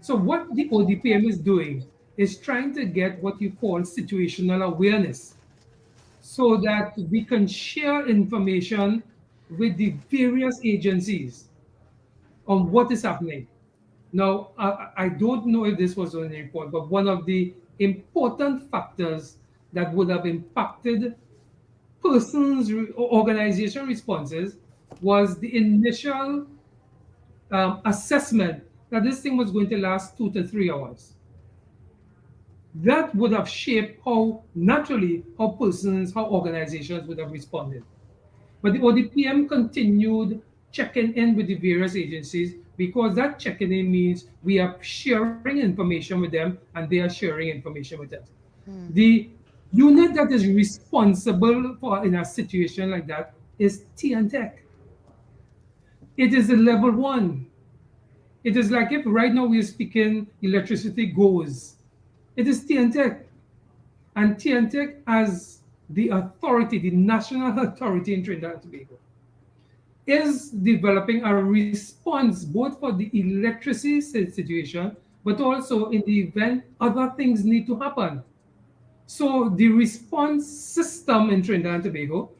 So what the ODPM is doing is trying to get what you call situational awareness, so that we can share information with the various agencies on what is happening. Now, I don't know if this was on the report, but one of the important factors that would have impacted persons' organization responses was the initial assessment that this thing was going to last 2 to 3 hours. That would have shaped how persons, how organizations would have responded. But the ODPM continued checking in with the various agencies, because that checking in means we are sharing information with them and they are sharing information with us. The unit that is responsible for in a situation like that is TNTech. It is a level 1. It is like if right now we're speaking electricity goes. It is TNTech. And TNTech as the authority, the national authority in Trinidad and Tobago, is developing a response both for the electricity situation, but also in the event other things need to happen. So the response system in Trinidad and Tobago,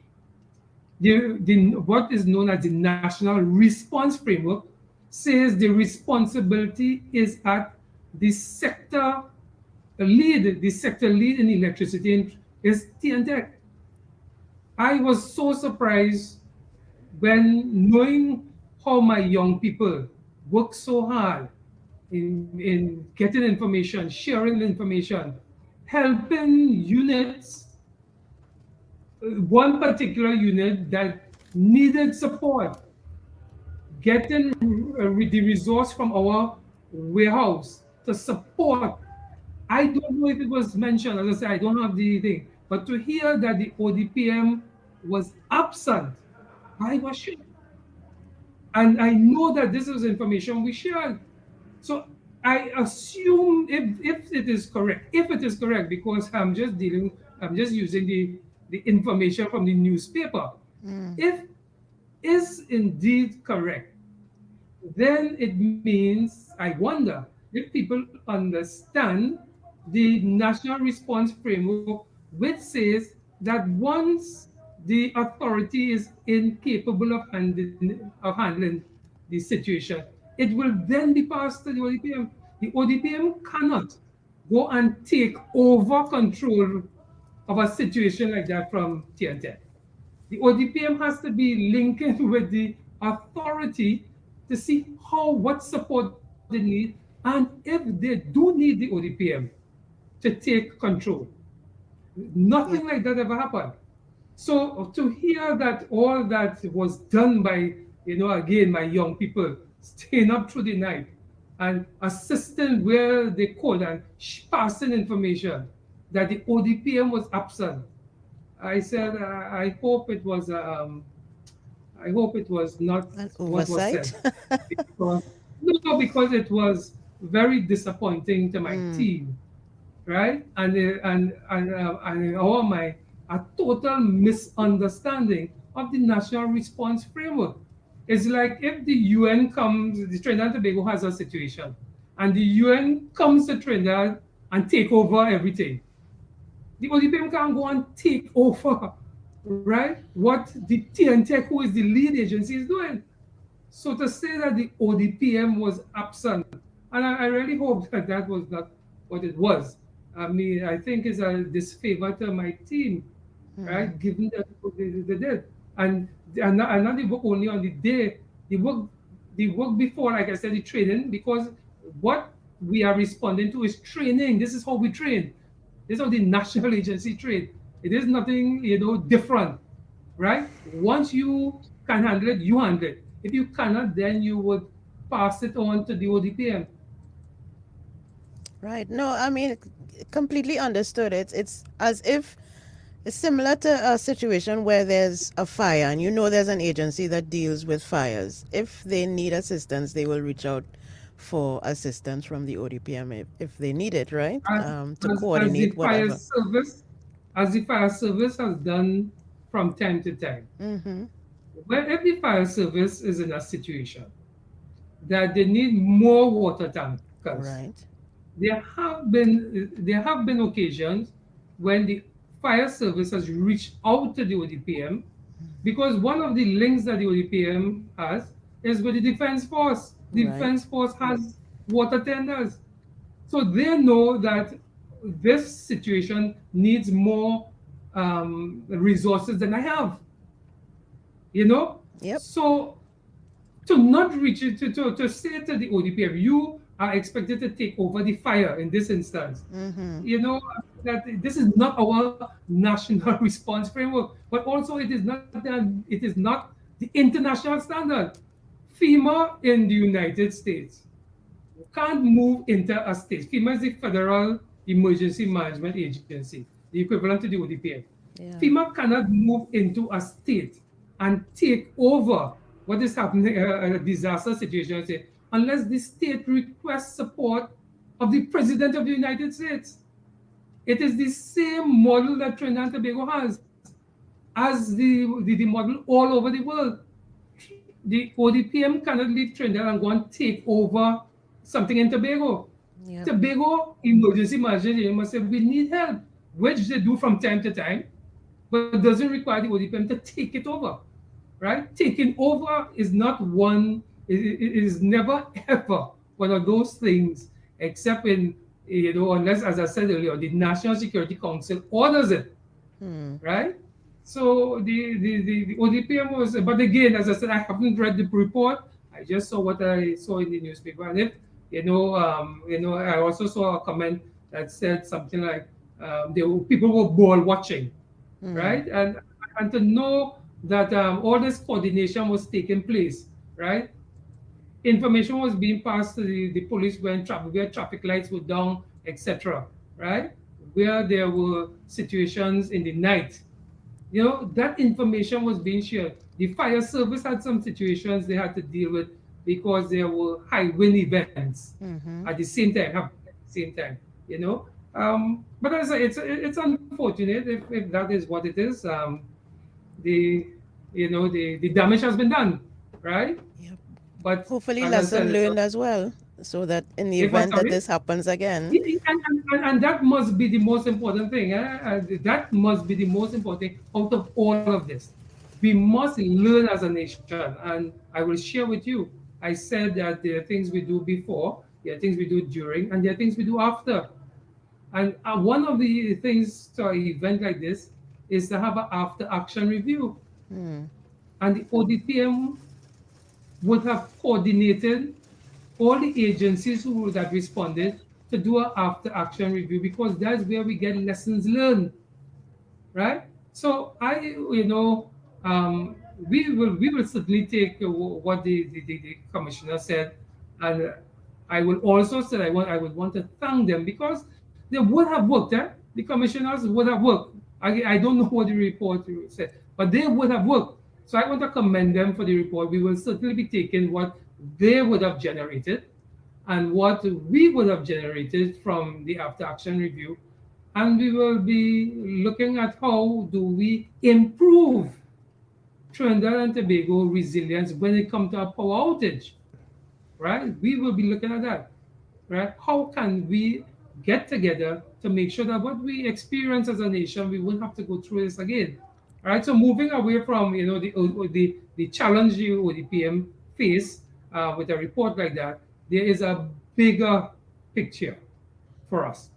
what is known as the National Response Framework, says the responsibility is at the sector lead. The sector lead in electricity is TNTech. I was so surprised when knowing how my young people work so hard in getting information, sharing information, helping units, one particular unit that needed support, getting the resource from our warehouse to support. I don't know if it was mentioned, as I said, I don't have the thing, but to hear that the ODPM was absent, I was shocked. And I know that this is information we shared. So I assume if it is correct, because I'm just using the information from the newspaper. If is indeed correct, then it means, I wonder if people understand the National Response Framework, which says that once the authority is incapable of handling the situation, it will then be passed to the ODPM. The ODPM cannot go and take over control of a situation like that from TNTech. The ODPM has to be linking with the authority to see what support they need, and if they do need the ODPM to take control. Nothing like that ever happened. So to hear that all that was done by, again, my young people, staying up through the night and assisting where they could and passing information, that the ODPM was absent. I said, I hope it was not an what was oversight. said. Because it was very disappointing to my team, right? And a total misunderstanding of the National Response Framework. It's like if the UN comes, the Trinidad and Tobago has a situation, and the UN comes to Trinidad and take over everything. The ODPM can't go and take over, right? What the TNTech, who is the lead agency, is doing. So to say that the ODPM was absent, and I really hope that that was not what it was. I mean, I think it's a disfavor to my team, right? Given that they did. And not the work only on the day, the work before, like I said, the training, because what we are responding to is training. This is how we train. This is how the national agency train. It is nothing, different, right? Once you can handle it, you handle it. If you cannot, then you would pass it on to the ODPM. Right. No, I mean, completely understood. It's as if it's similar to a situation where there's a fire and there's an agency that deals with fires. If they need assistance, they will reach out for assistance from the ODPM if they need it, right? To coordinate whatever. As the fire service has done from time to time. Whenever the fire service is in a situation that they need more water tankers, right? There have been occasions when the fire service has reached out to the ODPM, because one of the links that the ODPM has is with the Defense Force. The Defense Force has water tenders. So they know that this situation needs more resources than I have. So to not reach it, to say to the ODPM, you are expected to take over the fire in this instance. That this is not our national response framework, but also it is not the international standard. FEMA in the United States can't move into a state. FEMA is the Federal Emergency Management Agency, the equivalent to the ODPM. FEMA cannot move into a state and take over what is happening in a disaster situation, unless the state requests support of the President of the United States. It is the same model that Trinidad and Tobago has as the model all over the world. The ODPM cannot leave Trinidad and go and take over something in Tobago. Tobago Emergency Management must say, we need help, which they do from time to time, but it doesn't require the ODPM to take it over, right? Taking over is not one, it is never ever one of those things, except in, unless, as I said earlier, the National Security Council orders it, right? So the ODPM was, but again, as I said, I haven't read the report. I just saw what I saw in the newspaper, and it, I also saw a comment that said something like people were ball watching, right? And to know that all this coordination was taking place, right? Information was being passed to the police where traffic lights were down, etc., right? Where there were situations in the night. That information was being shared. The fire service had some situations they had to deal with because there were high wind events at the same time. But as I say, it's unfortunate if that is what it is. The damage has been done, right? But hopefully lesson learned as well, so that in the event that this happens again. And that must be the most important thing. That must be the most important thing out of all of this. We must learn as a nation. And I will share with you, I said that there are things we do before, there are things we do during, and there are things we do after. And one of the things to an event like this is to have an after-action review. And the ODPM would have coordinated all the agencies who would have responded to do an after-action review, because that's where we get lessons learned, right? So we will certainly take what the commissioner said, and I will also say I would want to thank them, because they would have worked. The commissioners would have worked. I don't know what the report said, but they would have worked. So I want to commend them for the report. We will certainly be taking what they would have generated and what we would have generated from the after-action review. And we will be looking at how do we improve Trinidad and Tobago resilience when it comes to a power outage, right? We will be looking at that, right? How can we get together to make sure that what we experience as a nation, we won't have to go through this again. All right, so moving away from the challenge the ODPM face with a report like that, there is a bigger picture for us,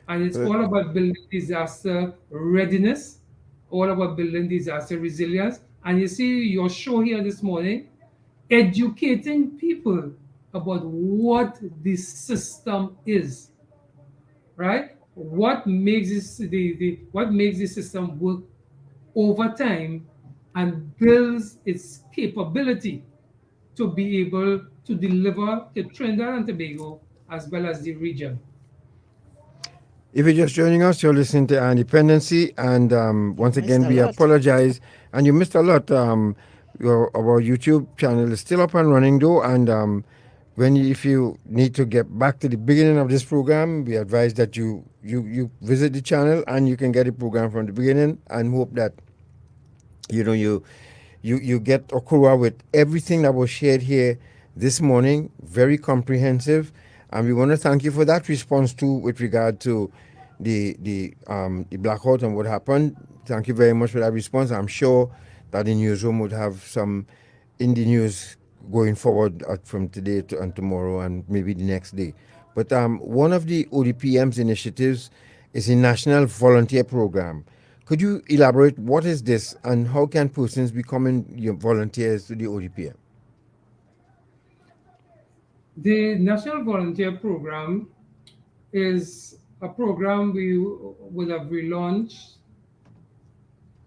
and it's all about building disaster readiness, all about building disaster resilience, And you see your show here this morning, educating people about what the system is, right? What makes what makes the system work over time and builds its capability to be able to deliver to Trinidad and Tobago as well as the region. If you're just joining us, you're listening to our Dependency, and once again, we apologize. And you missed a lot. Our YouTube channel is still up and running, though, and if you need to get back to the beginning of this program, we advise that you visit the channel and you can get the program from the beginning, and hope that you get Okura with everything that was shared here this morning. Very comprehensive. And we want to thank you for that response too, with regard to the blackout and what happened. Thank you very much for that response. I'm sure that the newsroom would have some in the news going forward from today and tomorrow and maybe the next day. But one of the ODPM's initiatives is a national volunteer program. Could you elaborate what is this and how can persons become volunteers to the ODPM? The National Volunteer Program is a program we would have relaunched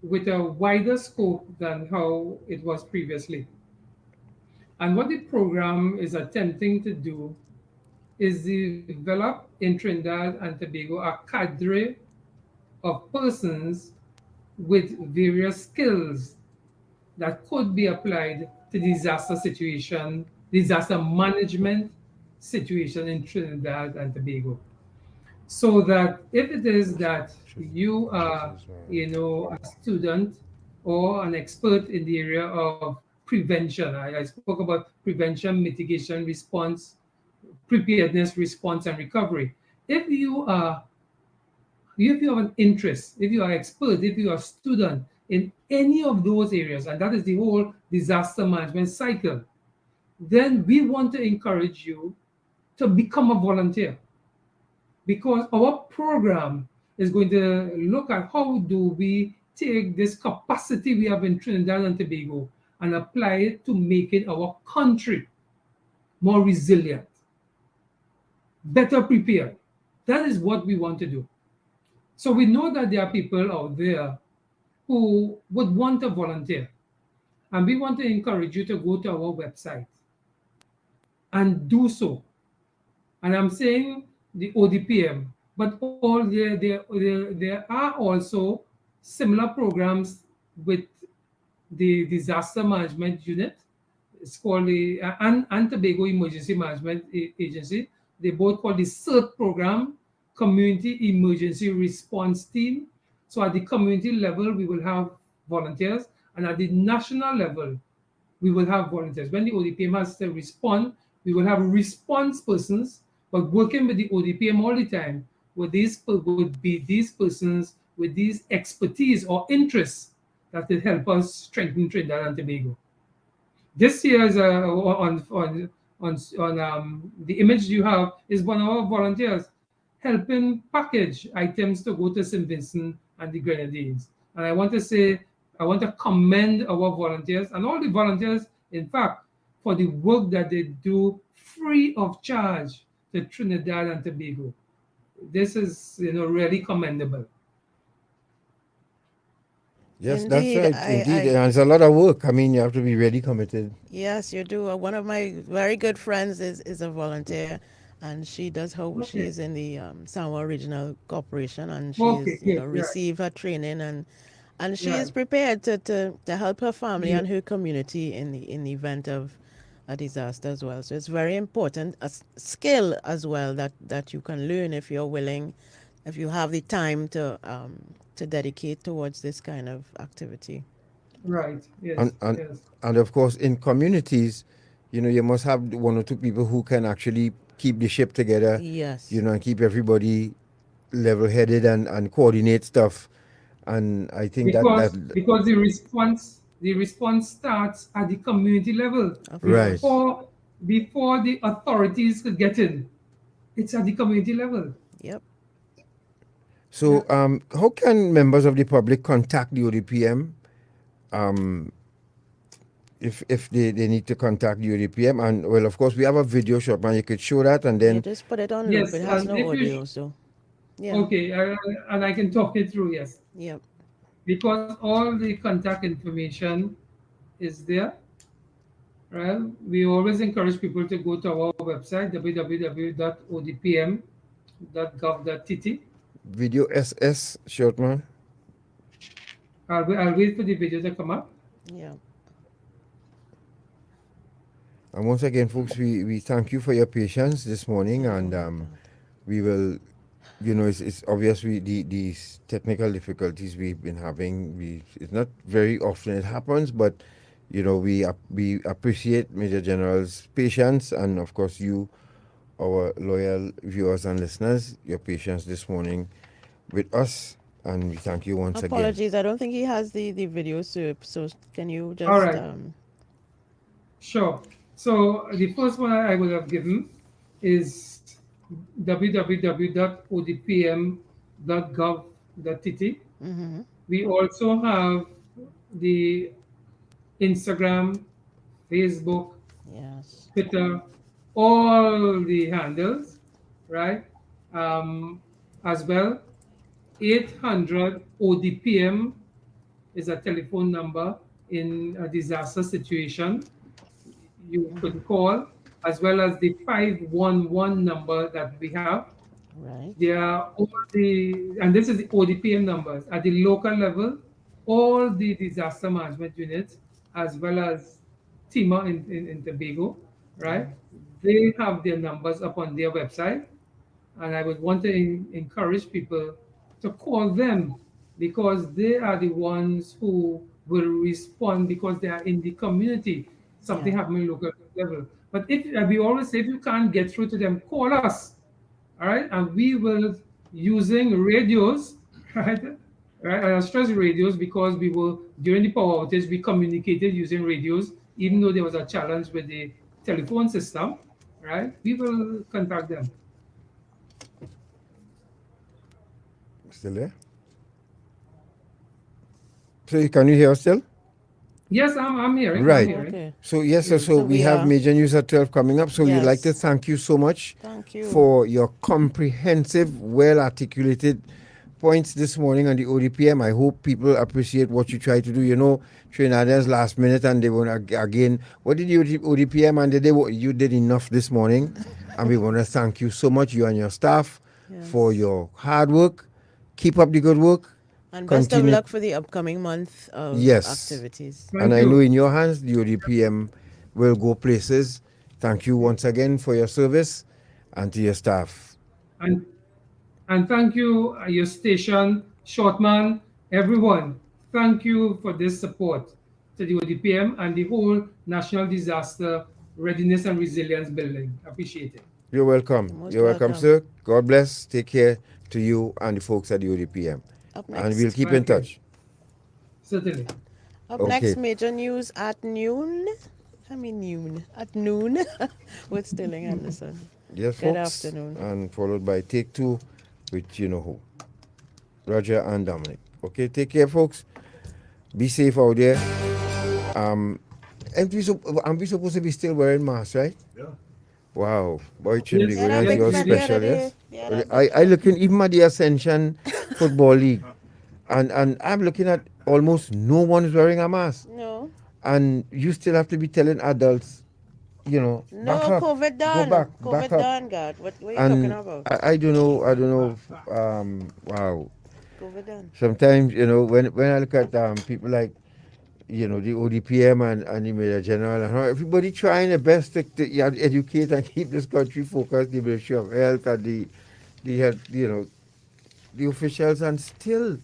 with a wider scope than how it was previously. And what the program is attempting to do is develop in Trinidad and Tobago a cadre of persons with various skills that could be applied to disaster management situation in Trinidad and Tobago. So that if it is that you are, a student or an expert in the area of prevention, I spoke about prevention, mitigation, response, preparedness, response, and recovery. If you have an interest, if you are expert, if you are a student in any of those areas, and that is the whole disaster management cycle, then we want to encourage you to become a volunteer, because our program is going to look at how do we take this capacity we have in Trinidad and Tobago and apply it to making our country more resilient, better prepared. That is what we want to do. So we know that there are people out there who would want to volunteer, and we want to encourage you to go to our website and do so. And I'm saying the ODPM, but there are also similar programs with the Disaster Management Unit. It's called the and Tobago Emergency Management Agency. They both call the CERT program, Community Emergency Response Team. So at the community level, we will have volunteers, and at the national level, we will have volunteers. When the ODPM has to respond, we will have response persons, but working with the ODPM all the time, would be these persons with these expertise or interests that will help us strengthen Trinidad and Tobago. This year is on the image you have is one of our volunteers helping package items to go to St. Vincent and the Grenadines. And I want to commend our volunteers and all the volunteers, in fact, for the work that they do free of charge to Trinidad and Tobago. This is, really commendable. Yes, Indeed, that's right. Indeed, and it's a lot of work. I mean, you have to be really committed. Yes, you do. One of my very good friends is a volunteer, and she does she is in the Samoa Regional Corporation, and she received her training, and she is prepared to help her family and her community in the event of a disaster as well. So it's very important, a skill as well that you can learn if you're willing, if you have the time to dedicate towards this kind of activity. Right. Yes. And of course, in communities, you must have one or two people who can actually keep the ship together. Yes. And keep everybody level-headed and coordinate stuff. And I think because the response starts at the community level. Right. Before the authorities could get in. It's at the community level. Yep. So how can members of the public contact the ODPM if they need to contact the ODPM. And well, of course, we have a video shot, man. You could show that, and then just put it on Yes, loop. It has and no if you audio, so yeah. Okay, and I can talk it through, yes. Yep. Because all the contact information is there, right? We always encourage people to go to our website, www.odpm.gov.tt. video SS short, man. I'll wait for the video to come up. Yeah. And once again, folks, we thank you for your patience this morning, and we will, it's obviously these technical difficulties we've been having. It's not very often it happens, but we appreciate Major General's patience, and of course you, our loyal viewers and listeners, your patience this morning with us, and we thank you once again. Apologies, I don't think he has the video, so can you just... All right. Sure. So the first one I would have given is www.odpm.gov.tt. We also have the Instagram, Facebook, Twitter, all the handles, right? As well, 800 ODPM is a telephone number in a disaster situation you could call, as well as the 511 number that we have. Right. They are all and this is the ODPM numbers at the local level, all the disaster management units, as well as TIMA in Tobago, right? They have their numbers up on their website, and I would want to encourage people to call them, because they are the ones who will respond, because they are in the community. Something happening local level. But if we always say, if you can't get through to them, call us, all right? And we will, using radios, right? I stress radios because we will, during the power outage, we communicated using radios, even though there was a challenge with the telephone system, right? We will contact them. Still there? So can you hear us still? Yes, I'm hearing. Right. I'm hearing. Okay. So yes, so we have Major News at 12 coming up. So we'd like to thank you so much for your comprehensive, well-articulated points this morning on the ODPM. I hope people appreciate what you try to do. Trinidadians last minute, and they want again, what did you ODPM, and you did enough this morning. And we want to thank you so much, you and your staff, for your hard work. Keep up the good work. And best of luck for the upcoming month of activities. And I know in your hands, the ODPM will go places. Thank you once again for your service, and to your staff. And thank you, your station, Shortman, everyone. Thank you for this support to the ODPM and the whole National Disaster Readiness and Resilience Building. Appreciate it. You're welcome. You're welcome, sir. God bless. Take care to you and the folks at the ODPM. And we'll keep in touch. Certainly. Up next, major news at noon. At noon with Stilling Anderson. Yes, Good folks. afternoon. And followed by Take Two with you know who. Roger and Dominic. Okay, take care, folks. Be safe out there. And we supposed to be still wearing masks, right? Yeah. Wow. Boy, Chindy, you're special, yes? I looking even at the Ascension Football League, and I'm looking at almost no one is wearing a mask. No. And you still have to be telling adults, No, back up, COVID done. go back, COVID back up. done, God. What are you talking about? I don't know. Wow. COVID done. Sometimes, when I look at people like, the ODPM and the Major General, and everybody trying their best to educate and keep this country focused, the Ministry of Health and the officials, and still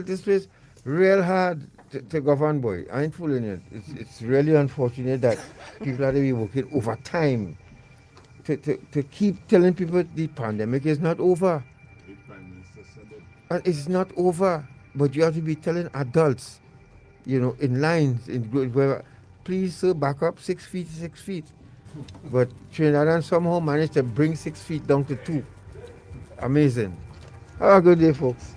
this was real hard to govern, boy. I ain't fooling you. It's really unfortunate that people have to be working overtime to keep telling people the pandemic is not over. And it's not over, but you have to be telling adults, in lines, where, please, sir, back up 6 feet, 6 feet. But Trinidad somehow managed to bring 6 feet down to 2. Amazing. Have a good day, folks.